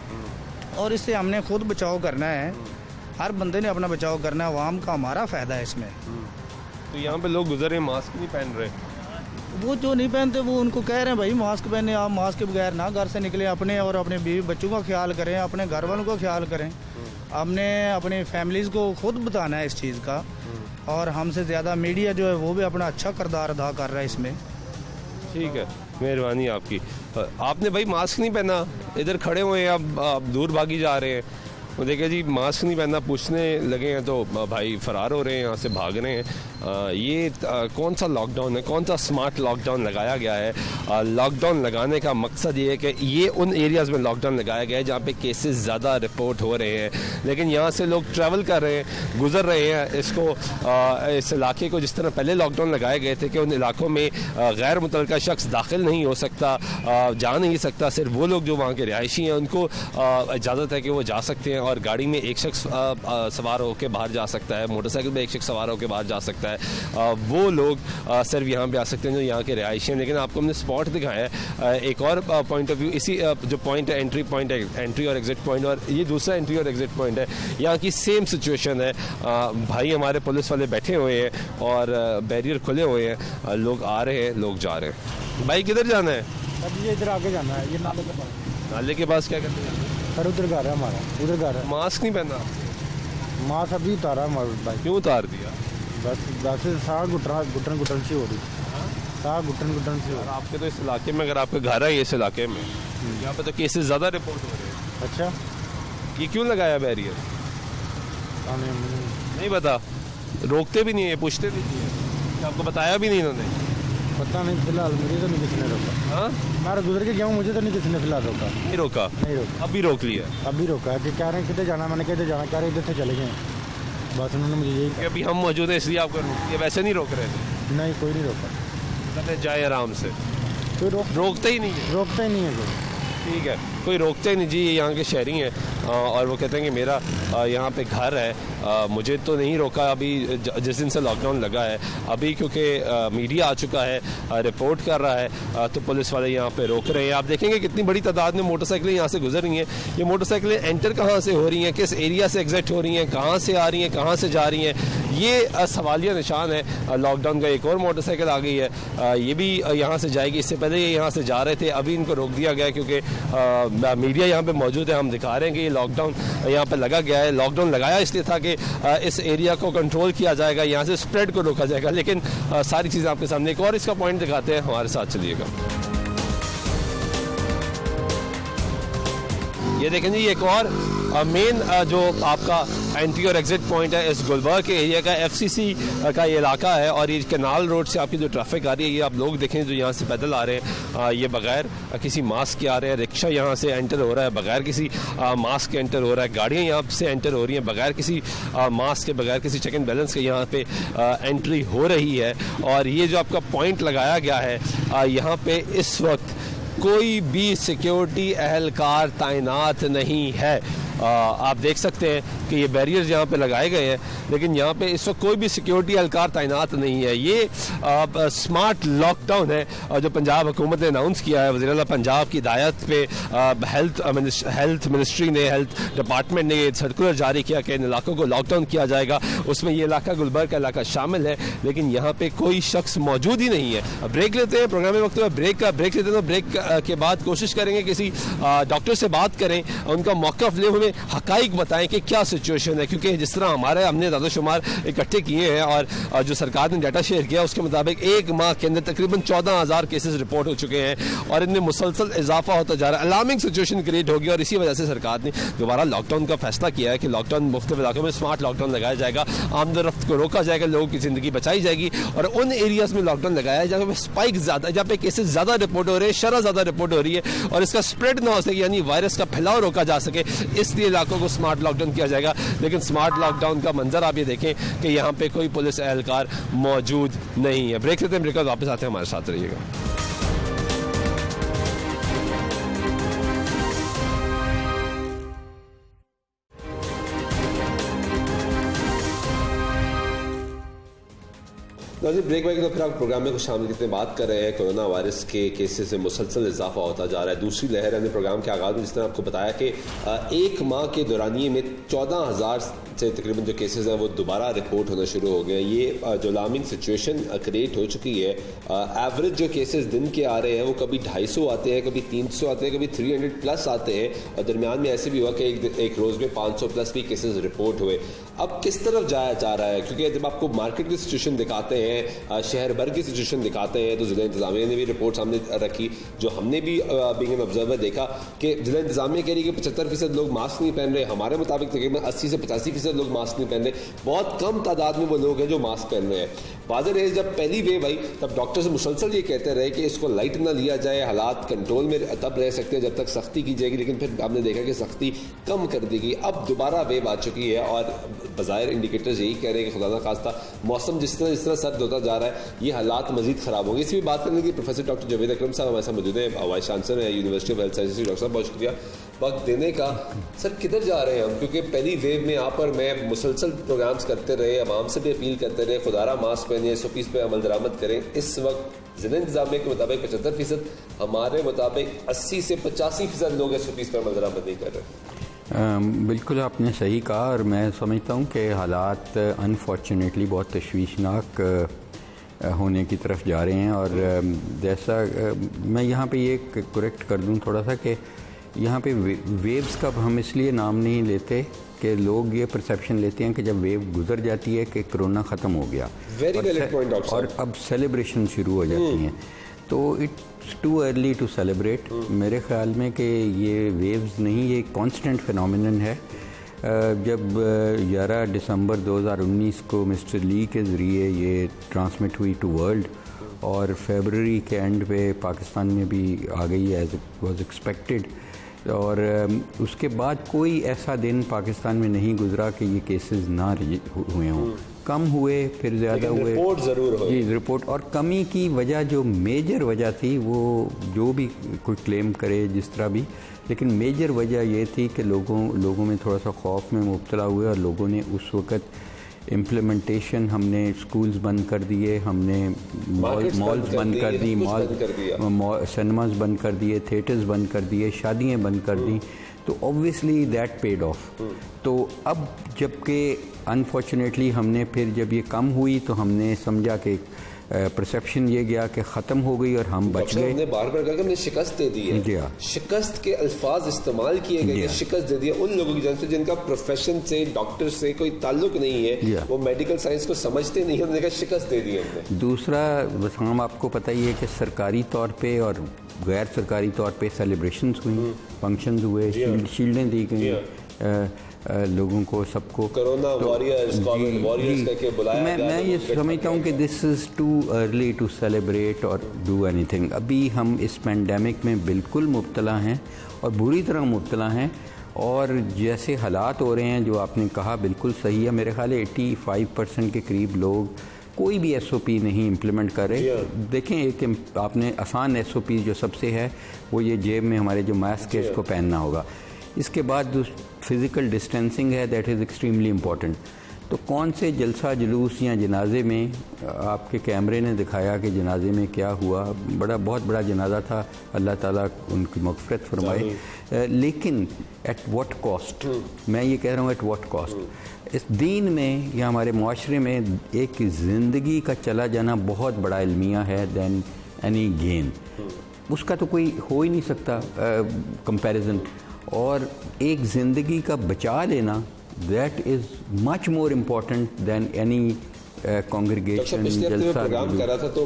और इससे हमने खुद बचाव करना है। हर बंदे ने अपना बचाव करना है, आवाम का हमारा फ़ायदा है इसमें। तो यहाँ पे लोग गुजर रहे हैं, मास्क नहीं पहन रहे। वो जो नहीं पहनते वो उनको कह रहे हैं भाई मास्क पहने, आप मास्क के बगैर ना घर से निकले, अपने और अपने बीवी बच्चों का ख्याल करें, अपने घर वालों का ख्याल करें। हमने अपनी फैमिलीज़ को खुद बताना है इस चीज़ का, और हमसे ज़्यादा मीडिया जो है वो भी अपना अच्छा किरदार अदा कर रहा है इसमें। ठीक है, मेहरबानी आपकी। आपने भाई मास्क नहीं पहना, इधर खड़े हुए हैं, अब आप दूर भागी जा रहे हैं। वो देखे जी मास्क नहीं पहनना, पूछने लगे हैं तो भाई फरार हो रहे हैं, यहाँ से भाग रहे हैं। ये कौन सा लॉकडाउन है? कौन सा स्मार्ट लॉकडाउन लगाया गया है? लॉकडाउन लगाने का मकसद ये है कि ये उन एरियाज़ में लॉकडाउन लगाया गया है जहाँ पे केसेस ज़्यादा रिपोर्ट हो रहे हैं, लेकिन यहाँ से लोग ट्रैवल कर रहे हैं, गुजर रहे हैं। इसको इस इलाके को जिस तरह पहले लॉकडाउन लगाए गए थे कि उन इलाकों में गैर मुतल्लका शख्स दाखिल नहीं हो सकता, जा नहीं सकता, सिर्फ वो लोग जो वहाँ के रिहायशी हैं उनको इजाज़त है कि वो जा सकते हैं, और गाड़ी में एक शख्स सवार होकर बाहर जा सकता है, मोटरसाइकिल में एक शख्स सवार होकर बाहर जा सकता है। वो लोग सिर्फ यहाँ पे आ सकते हैं जो यहाँ के रिहायशी हैं। लेकिन आपको हमने स्पॉट दिखाया है एक और पॉइंट ऑफ व्यू। इसी जो पॉइंट है एंट्री और एग्जिट पॉइंट, और ये दूसरा एंट्री और एग्जिट पॉइंट है। यहाँ की सेम सिचुएशन है। भाई हमारे पुलिस वाले बैठे हुए हैं और बैरियर खुले हुए हैं, लोग आ रहे हैं, लोग जा रहे हैं। भाई किधर जाना है? अब ये इधर आगे जाना है, ये नाले के पास। नाले के पास क्या करते हैं? सर उधर घर है हमारा, उधर घर है। मास्क नहीं पहना? मास्क अभी उतारा हमारा भाई। क्यों उतार दिया? बस वैसे साह घुटन सी हो रही, साह घुटन सी हो रही। आपके तो इस इलाके में, अगर आपका घर है इस इलाके में, यहाँ पे तो केसेस ज़्यादा रिपोर्ट हो रहे हैं। अच्छा, ये क्यों लगाया बैरियर? नहीं पता, रोकते भी नहीं है, पूछते भी नहीं है, आपको बताया भी नहीं इन्होंने? पता नहीं, फिलहाल मुझे तो नहीं किसी ने रोका। हाँ, मैं गुजर के गया हूँ, मुझे तो नहीं किसी ने फिलहाल रोका। नहीं रोका? नहीं रोका, अभी रोक लिया? अभी रोका है कि कह रहे हैं किधर जाना, मैंने किधर जाना, कह रहे इधर से चले गए, बस उन्होंने मुझे यही कि अभी हम मौजूद हैं इसलिए आपको रोक दिया, वैसे नहीं रोक रहे थे? कहा। नहीं, कोई नहीं रोका, कहते जाए आराम से, कोई रोकते ही नहीं है। रोकता ही नहीं है कोई। ठीक है, कोई रोकते ही नहीं जी, ये यहाँ के शहरी हैं और वो कहते हैं कि मेरा यहाँ पे घर है, मुझे तो नहीं रोका अभी जिस दिन से लॉकडाउन लगा है। अभी क्योंकि मीडिया आ चुका है, रिपोर्ट कर रहा है, तो पुलिस वाले यहाँ पे रोक रहे हैं। आप देखेंगे कितनी बड़ी तादाद में मोटरसाइकिलें यहाँ से गुजर रही हैं। ये मोटरसाइकिलें एंटर कहाँ से हो रही हैं, किस एरिया से एग्जिट हो रही हैं, कहाँ से आ रही हैं, कहाँ से जा रही हैं, ये सवालिया निशान है लॉकडाउन का। एक और मोटरसाइकिल आ गई है, ये भी यहाँ से जाएगी। इससे पहले ये यहाँ से जा रहे थे, अभी इनको रोक दिया गया क्योंकि मीडिया यहाँ पे मौजूद है। हम दिखा रहे हैं कि ये लॉकडाउन यहाँ पे लगा गया है। लॉकडाउन लगाया इसलिए था कि इस एरिया को कंट्रोल किया जाएगा, यहाँ से स्प्रेड को रोका जाएगा, लेकिन सारी चीज़ें आपके सामने। एक और इसका पॉइंट दिखाते हैं, हमारे साथ चलिएगा। ये देखें जी, एक और मेन जो आपका एंट्री और एग्जिट पॉइंट है इस गुलबर्ग के एरिया का, FCC का ये इलाका है। और ये कैनाल रोड से आपकी जो ट्रैफिक आ रही है, ये आप लोग देखें जो यहाँ से पैदल आ रहे हैं, ये बगैर किसी मास्क के आ रहे हैं। रिक्शा यहाँ से एंटर हो रहा है बगैर किसी मास्क के एंटर हो रहा है। गाड़ियाँ यहाँ से एंटर हो रही हैं बगैर किसी मास्क के, बगैर किसी चेक एंड बैलेंस के यहाँ पे एंट्री हो रही है। और ये जो आपका पॉइंट लगाया गया है, यहाँ पे इस वक्त कोई भी सिक्योरिटी अहलकार तैनात नहीं है। आप देख सकते हैं कि ये बैरियर्स यहाँ पे लगाए गए हैं, लेकिन यहाँ पे इस वक्त कोई भी सिक्योरिटी एहलकार तैनात नहीं है। ये स्मार्ट लॉकडाउन है जो पंजाब हुकूमत ने अनाउंस किया है। वज़ीर आला पंजाब की हिदायत पे हेल्थ मिनिस्ट्री ने, हेल्थ डिपार्टमेंट ने ये सर्कुलर जारी किया कि इन इलाकों को लॉकडाउन किया जाएगा। उसमें ये इलाका गुलबर्ग का इलाका शामिल है, लेकिन यहाँ पे कोई शख्स मौजूद ही नहीं है। ब्रेक लेते हैं, प्रोग्राम में वक्त हुआ ब्रेक लेते हैं। तो ब्रेक के बाद कोशिश करेंगे किसी डॉक्टर से बात करें, उनका मौक़िफ़ ले, हमें हक़ाइक़ बताएं कि क्या सिचुएशन है। क्योंकि जिस तरह हमने दादोशुमार इकट्ठे किए हैं और जो सरकार ने डाटा शेयर किया, उसके मुताबिक एक माह के अंदर तकरीबन 14,000 केसेस रिपोर्ट हो चुके हैं और इनमें मुसलसल इजाफा होता जा रहा है। अलार्मिंग सिचुएशन क्रिएट होगी और इसी वजह से सरकार ने दोबारा लॉकडाउन का फैसला किया है कि लॉकडाउन मुख्तलिफ इलाकों में स्मार्ट लॉकडाउन लगाया जाएगा, आमदरफ्त को रोका जाएगा, लोगों की ज़िंदगी बचाई जाएगी। और उन एरियाज़ में लॉकडाउन लगाया जहाँ पे स्पाइक ज़्यादा, जहाँ पे केसेस ज़्यादा रिपोर्ट हो रहे हैं, शरह ज़्यादा रिपोर्ट हो रही है और इसका स्प्रेड ना हो सके, यानी वायरस का फैलाव रोका जा सके, इसलिए इलाकों को स्मार्ट लॉकडाउन किया जाएगा। लेकिन स्मार्ट लॉकडाउन का मंजर आप ये देखें कि यहाँ पे कोई पुलिस एहलकार मौजूद नहीं है। ब्रेक लेते हैं, ब्रेक वापस आते हैं, हमारे साथ रहिएगा। ब्रेक बैक तो फिर आप प्रोग्राम में कुछ शामिल करते बात कर रहे हैं। कोरोना वायरस के केसेस में मुसलसल इजाफा होता जा रहा है। दूसरी लहर ने प्रोग्राम के आगाज़ में जिस तरह आपको बताया कि एक माह के दौरानिए में 14,000 से तकरीबन जो केसेस हैं वो दोबारा रिपोर्ट होना शुरू हो गए हैं। ये जो अलार्मिंग सिचुएशन क्रिएट हो चुकी है। एवरेज जो केसेस दिन के आ रहे हैं वो कभी 250 आते हैं, कभी 300 आते हैं, कभी 300 प्लस आते हैं और दरमियान में ऐसे भी हुआ कि एक रोज़ में 500 प्लस भी केसेस रिपोर्ट हुए। अब किस तरफ जाया जा रहा है? क्योंकि जब आपको मार्केट की सिचुएशन दिखाते हैं, शहर भर की सिचुएशन दिखाते हैं, तो ज़िला इंतज़ामिया ने भी रिपोर्ट सामने रखी, जो हमने भी बीइंग एन ऑब्जर्वर देखा कि ज़िला इंतज़ामिया कह रही है कि 75% लोग मास्क नहीं पहन रहे। हमारे मुताबिक तकरीबन 80 से 85% लोग मास्क नहीं पहन रहे। बहुत कम तादाद में वो लोग हैं जो मास्क पहन रहे हैं। वाज़ेह है जब पहली वेव आई तब डॉक्टर से मुसलसल ये कहते रहे कि इसको लाइट ना लिया जाए, हालात कंट्रोल में तब रह सकते हैं जब तक सख्ती की जाएगी, लेकिन फिर हमने देखा कि सख्ती कम कर दी गई। अब दोबारा वेव आ चुकी है और बज़ाहिर इंडिकेटर्स यही कह रहे हैं कि खुदा ना खास्ता मौसम जिस तरह सर्द होता जा रहा है, ये हालात मजीद ख़राब होंगे। इसी भी बात करने के लिए प्रोफेसर डॉक्टर जावेद अकरम साहब हमारे साथ मौजूद हैं, वाइस चांसलर है university of health sciences. Doctor साहब बहुत शुक्रिया वक्त देने का। सर किधर जा रहे हैं हम? क्योंकि पहली वेव में आप और मैं मुसलसल प्रोग्राम्स करते रहे, आवाम से भी अपील करते रहे खुदारा मास्क पहने, SOPs पे अमल दरामद करें। इस वक्त ज़िला इंतज़ामिया के मुताबिक 75%, हमारे मुताबिक 80 से 85% लोग SOPs पे अमल दरामद नहीं कर रहे। बिल्कुल आपने सही कहा और मैं समझता हूँ कि हालात अनफॉर्चुनेटली बहुत तशवीशनाक होने की तरफ जा रहे हैं। और जैसा मैं यहाँ पे ये करेक्ट कर दूँ थोड़ा सा कि यहाँ पे वेव्स का हम इसलिए नाम नहीं लेते कि लोग ये परसेप्शन लेते हैं कि जब वेव गुजर जाती है कि कोरोना ख़त्म हो गया वेरी वैलिड पॉइंट डॉक्टर साहब, और अब सेलिब्रेशन शुरू हो जाती हैं। तो it's too early to celebrate. मेरे ख्याल में कि ये वेव्स नहीं, ये कांस्टेंट फिनोमिनन है। जब 11 दिसंबर 2019 को मिस्टर ली के ज़रिए ये ट्रांसमिट हुई टू वर्ल्ड और फरवरी के एंड पे पाकिस्तान में भी आ गई एज वाज एक्सपेक्टेड, और उसके बाद कोई ऐसा दिन पाकिस्तान में नहीं गुजरा कि ये केसेस ना हुए हों। कम हुए, फिर ज़्यादा हुए, रिपोर्ट ज़रूर हुई। जी, रिपोर्ट। और कमी की वजह जो मेजर वजह थी, वो जो भी कोई क्लेम करे जिस तरह भी, लेकिन मेजर वजह ये थी कि लोगों में थोड़ा सा खौफ में मुब्तला हुए और लोगों ने उस वक़्त इम्प्लीमेंटेशन, हमने स्कूल्स बंद कर दिए, हमने मॉल्स बंद कर दी, सिनेमाज बंद कर दिए, थिएटर्स बंद कर दिए, शादियाँ बंद कर दी, तो ऑब्वियसली दैट पेड ऑफ। तो अब जबकि अनफॉर्चुनेटली हमने फिर जब ये कम हुई तो हमने समझा कि परसेप्शन ये गया कि ख़त्म हो गई और हम बच गए। हमने बार बार कहा कि हमने शिकस्त दे दी है। शिकस्त के अल्फाज इस्तेमाल किए गए, शिकस्त दे दिया उन लोगों की जान से जिनका प्रोफेशन से, डॉक्टर से कोई ताल्लुक नहीं है, वो मेडिकल साइंस को समझते नहीं है, उन्होंने कहा शिकस्त दे दी हमने। दूसरा, हम आपको पता ही है कि सरकारी तौर पे और गैर सरकारी तौर पे सेलिब्रेशंस हुई, फंक्शंस हुए, शील्डें दी गई लोगों को, सबको। कोरोना वॉरियर्स करके बुलाया। मैं ये समझता हूँ कि this is too early to celebrate और डू एनीथिंग। अभी हम इस पेंडेमिक में बिल्कुल मुब्तला हैं और बुरी तरह मुब्तला हैं, और जैसे हालात हो रहे हैं, जो आपने कहा बिल्कुल सही है। मेरे ख्याल 85% के करीब लोग कोई भी SOP नहीं इम्प्लीमेंट कर रहे। देखें, एक आपने आसान SOP जो सबसे है वो ये जेब में हमारे जो मास्क है इसको पहनना होगा। इसके बाद जो फिज़िकल डिस्टेंसिंग है, दैट इज़ एक्सट्रीमली इम्पॉर्टेंट। तो कौन से जलसा जुलूस या जनाजे में, आपके कैमरे ने दिखाया कि जनाजे में क्या हुआ, बहुत बड़ा जनाजा था, अल्लाह ताला उनकी मग़फ़िरत फरमाए, लेकिन एट व्हाट कॉस्ट? मैं ये कह रहा हूँ एट व्हाट कॉस्ट। इस दीन में या हमारे मुआशरे में एक ज़िंदगी का चला जाना बहुत बड़ा इल्मिया है दैन एनी गेन। उसका तो कोई हो ही नहीं सकता कंपैरिजन। और एक ज़िंदगी का बचा लेना, that is much more important than any congregation. जलसा प्रोग्राम कर रहा था तो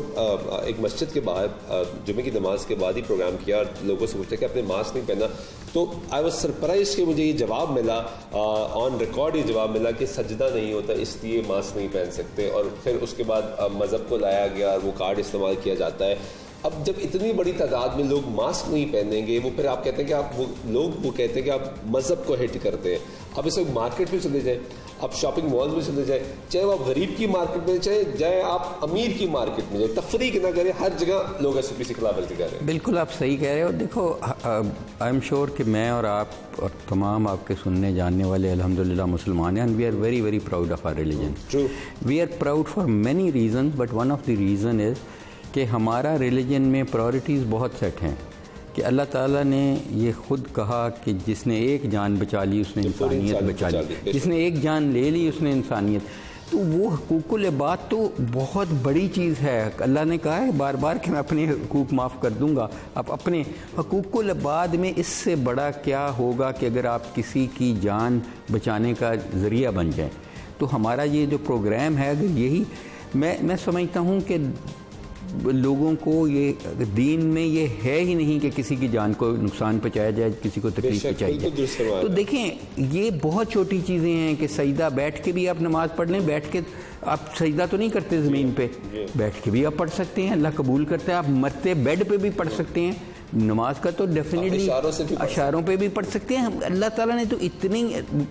एक मस्जिद के बाहर जुमे की नमाज के बाद ही प्रोग्राम किया और लोगों से पूछा कि आपने मास्क नहीं पहना, तो आई वाज सरप्राइज कि मुझे ये जवाब मिला, ऑन रिकॉर्ड ये जवाब मिला कि सजदा नहीं होता इसलिए मास्क नहीं पहन सकते। और फिर उसके बाद मज़हब को लाया गया और वो कार्ड इस्तेमाल किया जाता है। अब जब इतनी बड़ी तादाद में लोग मास्क नहीं पहनेंगे, वो फिर आप कहते हैं कि आप वो कहते हैं कि आप मज़हब को हिट करते हैं। अब इस वक्त मार्केट में चले जाएं, आप शॉपिंग मॉल में चले जाएं, चाहे वो आप गरीब की मार्केट में चाहे आप अमीर की मार्केट में जाए, तफरीक ना करें, हर जगह लोग SOP की खिलाफ वर्जी कर रहे हैं। बिल्कुल आप सही कह रहे हो। देखो, आई एम श्योर कि मैं और आप और तमाम आपके सुनने जानने वाले अल्हम्दुलिल्लाह मुसलमान हैं, and we are very very proud of our religion. True, we are proud for many reason, but one of the reason is कि हमारा रिलीजन में प्रायोरिटीज़ बहुत सेट हैं। कि अल्लाह ताला ने ये ख़ुद कहा कि जिसने एक जान बचा ली उसने इंसानियत बचा ली, जिसने एक जान ले ली उसने इंसानियत। तो वो हुकूकुल इबाद तो बहुत बड़ी चीज़ है। अल्लाह ने कहा है बार बार कि मैं अपने हुकूक माफ़ कर दूँगा। अब अपने हुकूकुल इबाद में इससे बड़ा क्या होगा कि अगर आप किसी की जान बचाने का ज़रिया बन जाए। तो हमारा ये जो प्रोग्राम है, अगर यही मैं समझता हूँ कि लोगों को ये दीन में ये है ही नहीं कि किसी की जान को नुकसान पहुंचाया जाए, किसी को तकलीफ पहुंचाई जाए। तो देखें, ये बहुत छोटी चीज़ें हैं कि सजदा बैठ के भी आप नमाज़ पढ़ लें, बैठ के आप सजदा तो नहीं करते ज़मीन पे, बैठ के भी आप पढ़ सकते हैं, अल्लाह कबूल करता है। आप मरते बेड पे भी पढ़ सकते हैं। नमाज का तो डेफिनेटली इशारों पे भी पढ़ सकते हैं। अल्लाह ताला ने तो इतनी,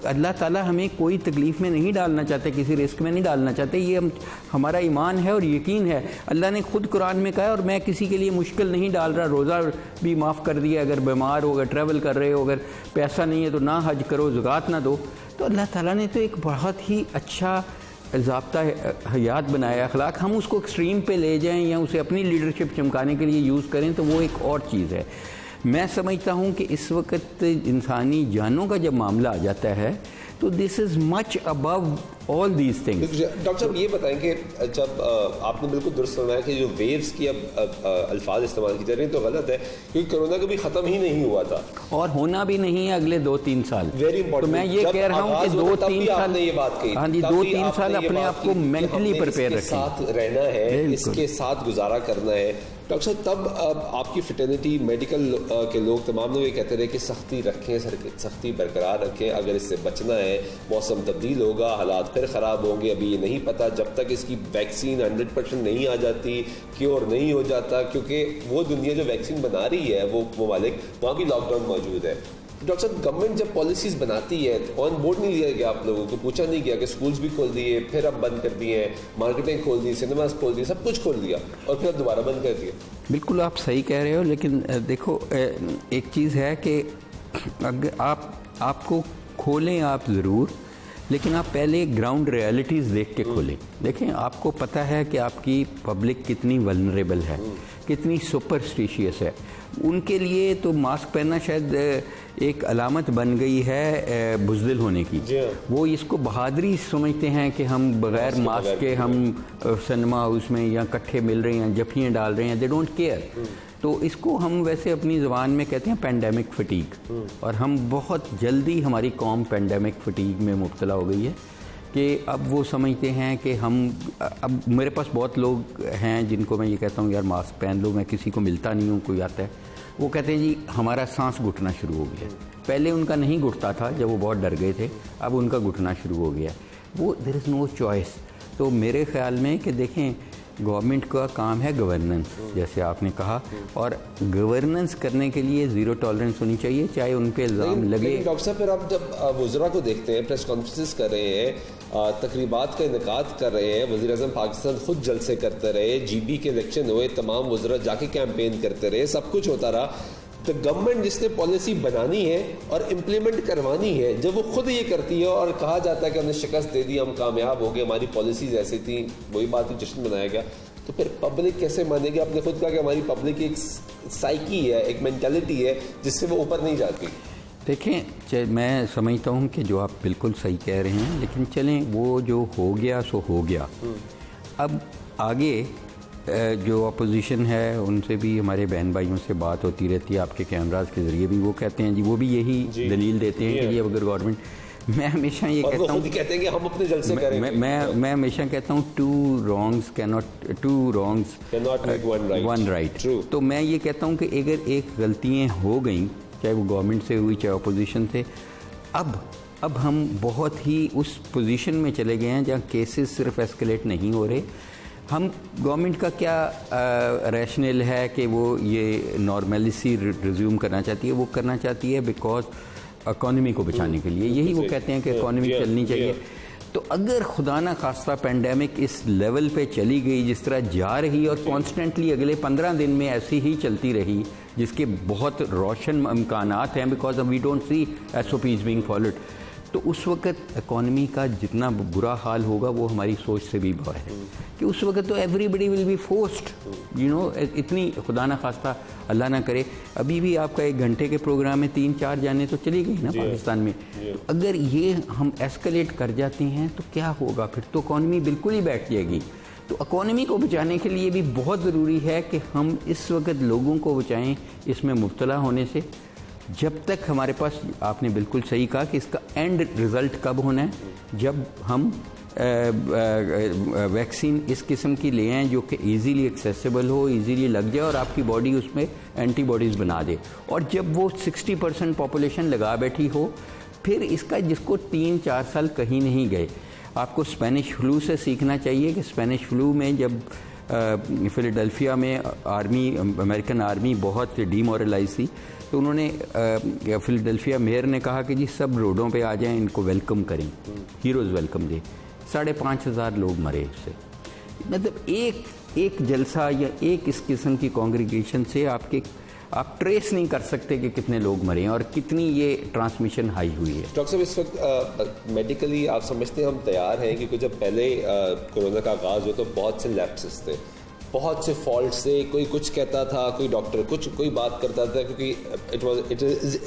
अल्लाह ताला हमें कोई तकलीफ़ में नहीं डालना चाहते, किसी रिस्क में नहीं डालना चाहते। ये हमारा ईमान है और यकीन है। अल्लाह ने खुद कुरान में कहा, और मैं किसी के लिए मुश्किल नहीं डाल रहा। रोज़ा भी माफ़ कर दिया, अगर बीमार हो, अगर ट्रैवल कर रहे हो, अगर पैसा नहीं है तो ना हज करो, ज़कात ना दो। तो अल्लाह ताला ने तो एक बहुत ही अच्छा ज़ाब्ता हयात बनाया, अखलाक। हम उसको एक्सट्रीम पे ले जाएं या उसे अपनी लीडरशिप चमकाने के लिए यूज़ करें तो वो एक और चीज़ है। मैं समझता हूँ कि इस वक्त इंसानी जानों का जब मामला आ जाता है तो this is much above all these things. Doctor साहब ये बताएं कि जब आपने बिल्कुल दुरुस्त फरमाया कि जो वेव्स की अब अल्फाज इस्तेमाल की जा रही हैं तो गलत है, क्योंकि कोरोना कभी ख़त्म ही नहीं हुआ था और होना भी नहीं है अगले 2-3 साल। Very important. तो मैं ये कह रहा हूँ कि 2-3 साल, ये बात कही, हाँ जी, 2-3 साल अपने आप को मेंटली प्रिपेयर रखें, साथ रहना है, इसके साथ गुजारा करना है। डॉक्टर साहब तब आपकी फ्रेटर्निटी मेडिकल के लोग तमाम लोग ये कहते रहे कि सख्ती रखें, सख्ती बरकरार रखें, अगर इससे बचना है, मौसम तब्दील होगा, हालात फिर ख़राब होंगे, अभी ये नहीं पता, जब तक इसकी वैक्सीन 100% नहीं आ जाती, क्योर नहीं हो जाता, क्योंकि वो दुनिया जो वैक्सीन बना रही है वो ममालिक, वहाँ भी लॉकडाउन मौजूद है। डॉक्टर साहब गवर्नमेंट जब पॉलिसीज बनाती है तो ऑन बोर्ड नहीं लिया गया, आप लोगों को पूछा नहीं गया कि स्कूल्स भी खोल दिए, फिर अब बंद कर दिए, मार्केटें खोल दी, सिनेमाज खोल दिए, सब कुछ खोल दिया और फिर अब दोबारा बंद कर दिया। बिल्कुल आप सही कह रहे हो, लेकिन देखो एक चीज़ है कि अगर आपको खोलें आप ज़रूर, लेकिन आप पहले ग्राउंड रियलिटीज़ देख के खोलें। देखें, आपको पता है कि आपकी पब्लिक कितनी वल्नरेबल है, कितनी सुपरस्टिशियस है। उनके लिए तो मास्क पहनना शायद एक अलामत बन गई है बुज़दिल होने की। वो इसको बहादुरी समझते हैं कि हम बग़ैर मास्क के हम सिनेमा हाउस में या इकट्ठे मिल रहे हैं, जफ़ियाँ डाल रहे हैं, दे डोंट केयर। तो इसको हम वैसे अपनी ज़बान में कहते हैं पैंडेमिक फटीग, और हम बहुत जल्दी हमारी कौम पैंडेमिक फटीग में मुब्तला हो गई है कि अब वो समझते हैं कि हम, अब मेरे पास बहुत लोग हैं जिनको मैं ये कहता हूँ यार मास्क पहन लो, मैं किसी को मिलता नहीं हूँ, कोई आता है, वो कहते हैं जी हमारा सांस घुटना शुरू हो गया। पहले उनका नहीं घुटता था जब वो बहुत डर गए थे, अब उनका घुटना शुरू हो गया। वो देयर इज़ नो चॉइस। तो मेरे ख्याल में कि देखें, गवर्नमेंट का काम है गवर्नेंस, जैसे आपने कहा, और गवर्नेंस करने के लिए ज़ीरो टॉलरेंस होनी चाहिए, चाहे उन पे इल्ज़ाम लगे। डॉक्टर साहब फिर आप जब वज़रा को देखते हैं, प्रेस कॉन्फ्रेंसेस कर रहे हैं, तकरीबात का इनेकाद कर रहे हैं, वज़ीर-ए-आज़म पाकिस्तान खुद जलसे करते रहे, GB के इलेक्शन हुए, तमाम वज़रा जाके कैंपेन करते रहे, सब कुछ होता रहा, तो गवर्नमेंट जिसने पॉलिसी बनानी है और इम्प्लीमेंट करवानी है, जब वो खुद ये करती है और कहा जाता है कि हमने शिकस्त दे दी, हम कामयाब हो गए, हमारी पॉलिसीज ऐसी थी, वही बात ही जश्न मनाया गया, तो फिर पब्लिक कैसे मानेगी? आपने खुद कहा कि हमारी पब्लिक एक साइकी है, एक मेंटालिटी है जिससे वो ऊपर नहीं जाती। देखें, मैं समझता हूँ कि जो आप बिल्कुल सही कह रहे हैं, लेकिन चलें, वो जो हो गया सो हो गया। अब आगे जो अपोजिशन है उनसे भी, हमारे बहन भाइयों से बात होती रहती है, आपके कैमराज के ज़रिए भी, वो कहते हैं जी, वो भी यही दलील देते हैं कि ये अगर गवर्नमेंट, मैं हमेशा ये कहता हूँ, कहते हैं कि हम अपने जलसे करेंगे। मैं हमेशा कहता हूँ two wrongs make one right. तो मैं ये कहता हूँ कि अगर एक गलतियाँ हो गई, चाहे वो गवर्नमेंट से हुई, चाहे अपोजिशन से, अब हम बहुत ही उस पोजीशन में चले गए हैं जहाँ केसेस सिर्फ एस्केलेट नहीं हो रहे। हम गवर्नमेंट का क्या रैशनल है कि वो ये नॉर्मलिसी रिज्यूम करना चाहती है? वो करना चाहती है बिकॉज इकॉनमी को बचाने के लिए, यही वो कहते हैं कि इकॉनमी चलनी चाहिए। तो अगर खुदा न खास्ता पेंडेमिक इस लेवल पे चली गई जिस तरह जा रही, और कॉन्स्टेंटली अगले 15 दिन में ऐसी ही चलती रही, जिसके बहुत रोशन इम्कानात हैं, because we don't see SOPs being followed, तो उस वक़्त इकॉनमी का जितना बुरा हाल होगा वो हमारी सोच से भी बुरा है कि उस वक़्त तो everybody will be forced, you know, इतनी खुदा ना खास्ता अल्लाह ना करे, अभी भी आपका 1 घंटे के प्रोग्राम में 3-4 जाने तो चली गई ना पाकिस्तान में। तो अगर ये हम एस्केलेट कर जाते हैं तो क्या होगा? फिर तो इकॉनमी बिल्कुल ही बैठ जाएगी। तो इकॉनमी को बचाने के लिए भी बहुत ज़रूरी है कि हम इस वक्त लोगों को बचाएं इसमें मुब्तला होने से। जब तक हमारे पास, आपने बिल्कुल सही कहा कि इसका एंड रिज़ल्ट कब होना है, जब हम वैक्सीन इस किस्म की ले आएँ जो कि ईज़िली एक्सेसिबल हो, ईज़िली लग जाए और आपकी बॉडी उसमें एंटीबॉडीज़ बना दे, और जब वो 60% पॉपुलेशन लगा बैठी हो, फिर इसका, जिसको 3-4 साल कहीं नहीं गए, आपको स्पेनिश फ्लू से सीखना चाहिए कि स्पेनिश फ्लू में जब फिलाडेल्फिया में आर्मी, अमेरिकन आर्मी बहुत डीमोरलाइज थी, तो उन्होंने फिलाडेल्फिया मेयर ने कहा कि जी सब रोडों पे आ जाएं, इनको वेलकम करें, हीरोज़ वेलकम दे। 5,500 लोग मरे इससे। मतलब एक जलसा या एक इस किस्म की कॉन्ग्रीगेशन से आप ट्रेस नहीं कर सकते कि कितने लोग मरे हैं और कितनी ये ट्रांसमिशन हाई हुई है। डॉक्टर साहब, इस वक्त मेडिकली आप समझते हैं हम तैयार हैं, क्योंकि जब पहले कोरोना का आगाज़ हुआ तो बहुत से लैप्सेस थे, बहुत से फॉल्ट से, कोई कुछ कहता था, कोई डॉक्टर कोई बात करता था, क्योंकि it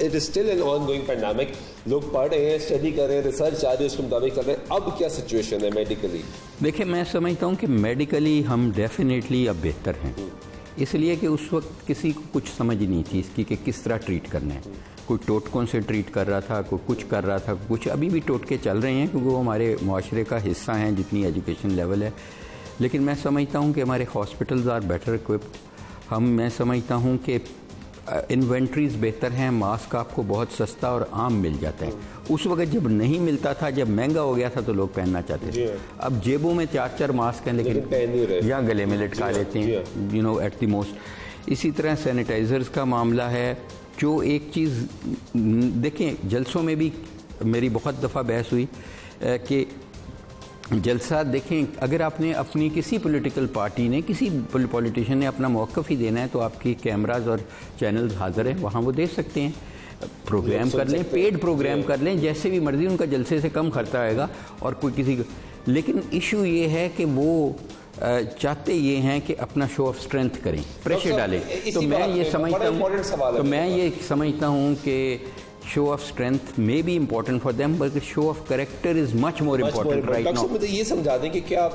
is still an ongoing pandemic. लोग पढ़ रहे हैं, स्टडी कर रहे हैं, रिसर्च आ रही है, उसके मुताबिक कर रहे हैं। अब क्या सिचुएशन है मेडिकली? देखिए, मैं समझता हूँ कि मेडिकली हम डेफिनेटली अब बेहतर हैं, इसलिए कि उस वक्त किसी को कुछ समझ नहीं थी इसकी कि किस तरह ट्रीट करना है। कोई टोटकों से ट्रीट कर रहा था, कोई कुछ कर रहा था, कुछ अभी भी टोटके चल रहे हैं क्योंकि वो हमारे माशरे का हिस्सा हैं जितनी एजुकेशन लेवल है। लेकिन मैं समझता हूँ कि हमारे हॉस्पिटल्स आर बेटर इक्विप्ड। मैं समझता हूँ कि इन्वेंट्रीज बेहतर हैं, मास्क आपको बहुत सस्ता और आम मिल जाता है। उस वक्त जब नहीं मिलता था, जब महंगा हो गया था तो लोग पहनना चाहते थे। अब जेबों में 4-4 मास्क हैं लेकिन पहन नहीं रहे, या गले में लटका लेते हैं, you know, at the most. इसी तरह सैनिटाइज़र्स का मामला है। जो एक चीज़ देखें, जलसों में भी मेरी बहुत दफ़ा बहस हुई कि जलसा देखें, अगर आपने अपनी किसी पॉलिटिकल पार्टी ने, किसी पॉलिटिशियन ने अपना मौक़िफ़ ही देना है तो आपकी कैमराज और चैनल्स हाज़िर हैं, वहाँ वो दे सकते हैं। प्रोग्राम कर लें, पेड प्रोग्राम कर लें, जैसे भी मर्जी, उनका जलसे से कम खर्चा आएगा और कोई किसी। लेकिन इशू ये है कि वो चाहते ये हैं कि अपना शो ऑफ स्ट्रेंथ करें, प्रेशर डालें। तो मैं ये समझता हूँ कि show off strength may be important for them, but show off character is much more important right now. मुझे ये समझा दें कि क्या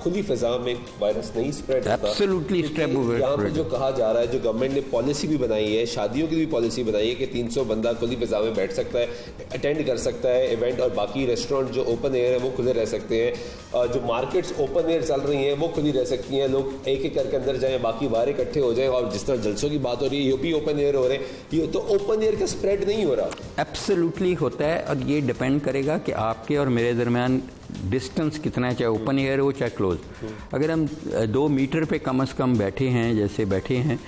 खुली फिजा में वायरस नहीं स्प्रेड होता? एब्सोल्युटली यहाँ पर जो कहा जा रहा है, जो गवर्नमेंट ने पॉलिसी भी बनाई है, शादियों की भी पॉलिसी बनाई है कि 300 बंदा खुली फिजा में बैठ सकता है, अटेंड कर सकता है इवेंट, और बाकी रेस्टोरेंट जो ओपन एयर है वो खुले रह सकते हैं। जो मार्केट्स ओपन एयर चल रही हैं वो खुली रह सकती हैं, लोग एक एक करके अंदर जाएं, बाकी बाहर इकट्ठे हो जाएं। और जिस तरह जलसों की बात हो रही है, ये भी ओपन एयर हो रहे हैं, ये तो ओपन एयर का स्प्रेड नहीं हो रहा। एब्सोल्युटली होता है, और ये डिपेंड करेगा कि आपके और मेरे दरमियान डिस्टेंस कितना है, चाहे ओपन एयर हो चाहे क्लोज। अगर हम 2 मीटर पे कम से कम बैठे हैं, जैसे बैठे हैं,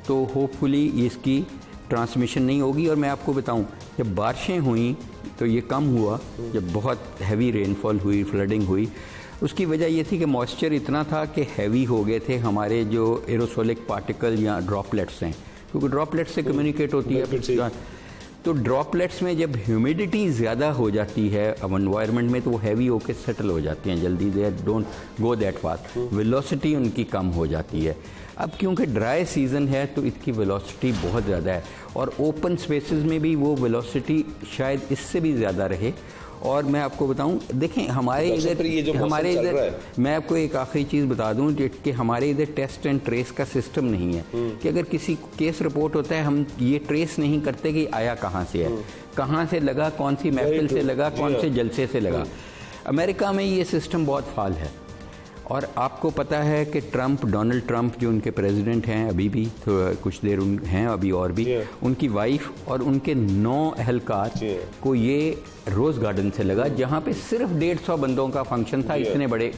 तो होपफुली इसकी ट्रांसमिशन नहीं होगी। और मैं आपको बताऊं, जब बारिशें हुई तो ये कम हुआ, जब बहुत हैवी रेनफॉल हुई, फ्लडिंग हुई, उसकी वजह ये थी कि मॉइस्चर इतना था कि हैवी हो गए थे हमारे जो एरोसोलिक पार्टिकल या ड्रॉपलेट्स हैं, क्योंकि ड्रॉपलेट्स से कम्युनिकेट होती है। तो ड्रॉपलेट्स में जब ह्यूमिडिटी ज़्यादा हो जाती है अब एनवायरनमेंट में, तो वो हैवी होकर सेटल हो जाती हैं जल्दी, they don't go that fast, velocity उनकी कम हो जाती है। अब क्योंकि ड्राई सीज़न है तो इसकी वेलोसिटी बहुत ज़्यादा है, और ओपन स्पेसेस में भी वो वेलोसिटी शायद इससे भी ज़्यादा रहे। और मैं आपको बताऊं, देखें हमारे इधर मैं आपको एक आखिरी चीज़ बता दूं कि हमारे इधर टेस्ट एंड ट्रेस का सिस्टम नहीं है कि अगर किसी केस रिपोर्ट होता है, हम ये ट्रेस नहीं करते कि आया कहाँ से है, कहाँ से लगा, कौन सी महफिल से लगा, कौन से जलसे से लगा। अमेरिका में ये सिस्टम बहुत फाल है। और आपको पता है कि डोनाल्ड ट्रंप जो उनके प्रेसिडेंट हैं अभी भी, तो कुछ देर हैं अभी और भी, उनकी वाइफ और उनके 9 अहलकार को ये रोज़ गार्डन से लगा, जहाँ पे सिर्फ 150 बंदों का फंक्शन था, इतने बड़े,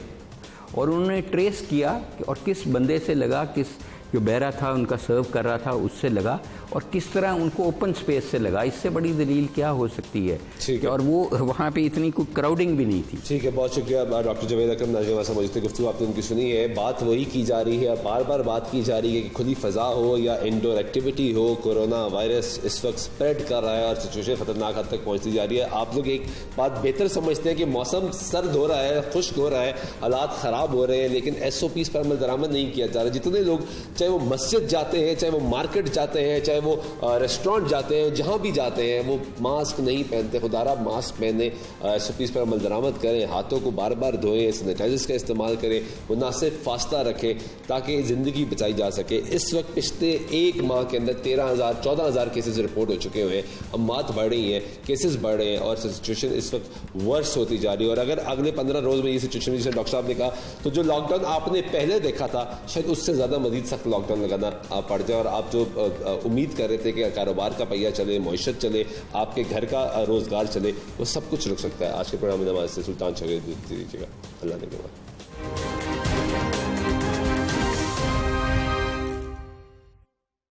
और उन्होंने ट्रेस किया और किस बंदे से लगा, किस जो बहरा था उनका सर्व कर रहा था उससे लगा, और किस तरह उनको ओपन स्पेस से लगा। इससे बड़ी दलील क्या हो सकती है? और वो वहाँ पे इतनी कोई क्राउडिंग भी नहीं थी। ठीक है, बहुत शुक्रिया डॉक्टर जावेद अकरम। नाज़रीन समझते गुफ्तगू आपने उनकी सुनी है, बात वही की जा रही है, बार बार बात की जा रही है कि खुली फ़ज़ा हो या इंडोर एक्टिविटी हो, कोरोना वायरस इस वक्त स्प्रेड कर रहा है और सिचुएशन ख़तरनाक हद तक पहुँचती जा रही है। आप लोग एक बात बेहतर समझते हैं कि मौसम सर्द हो रहा है, खुश्क हो रहा है, हालात ख़राब हो रहे हैं, लेकिन SOPs पर अमल दरामद नहीं किया जा रहा। जितने लोग, चाहे वो मस्जिद जाते हैं, चाहे वो मार्केट जाते हैं, चाहे वो रेस्टोरेंट जाते हैं, जहाँ भी जाते हैं, वो मास्क नहीं पहनते। खुदारा मास्क पहने, SOPs पर अमल दरामद करें, हाथों को बार बार धोएं, सैनिटाइजर्स का इस्तेमाल करें, मुनासिब फासला रखें ताकि ज़िंदगी बचाई जा सके। इस वक्त पिछले 1 माह के अंदर 13,000-14,000 केसेस रिपोर्ट हो चुके हुए हैं, अमात बढ़ रही हैं, केसेस बढ़ रहे हैं और सिचुएशन इस वक्त वर्स होती जा रही है। और अगर अगले 15 रोज़ में ये सिचुएशन, जैसे डॉक्टर साहब ने कहा, तो जो लॉकडाउन आपने पहले देखा था शायद उससे ज़्यादा मज़ीद सख्त लॉकडाउन लगाना पड़ जाए। और आप जो उम्मीद कर रहे थे कि कारोबार का पहिया चले, मईशत चले, आपके घर का रोज़गार चले, वो सब कुछ रुक सकता है। आज के प्रोग्राम में नमाज से सुल्तान शरीफ दीजिएगा। अल्लाह ने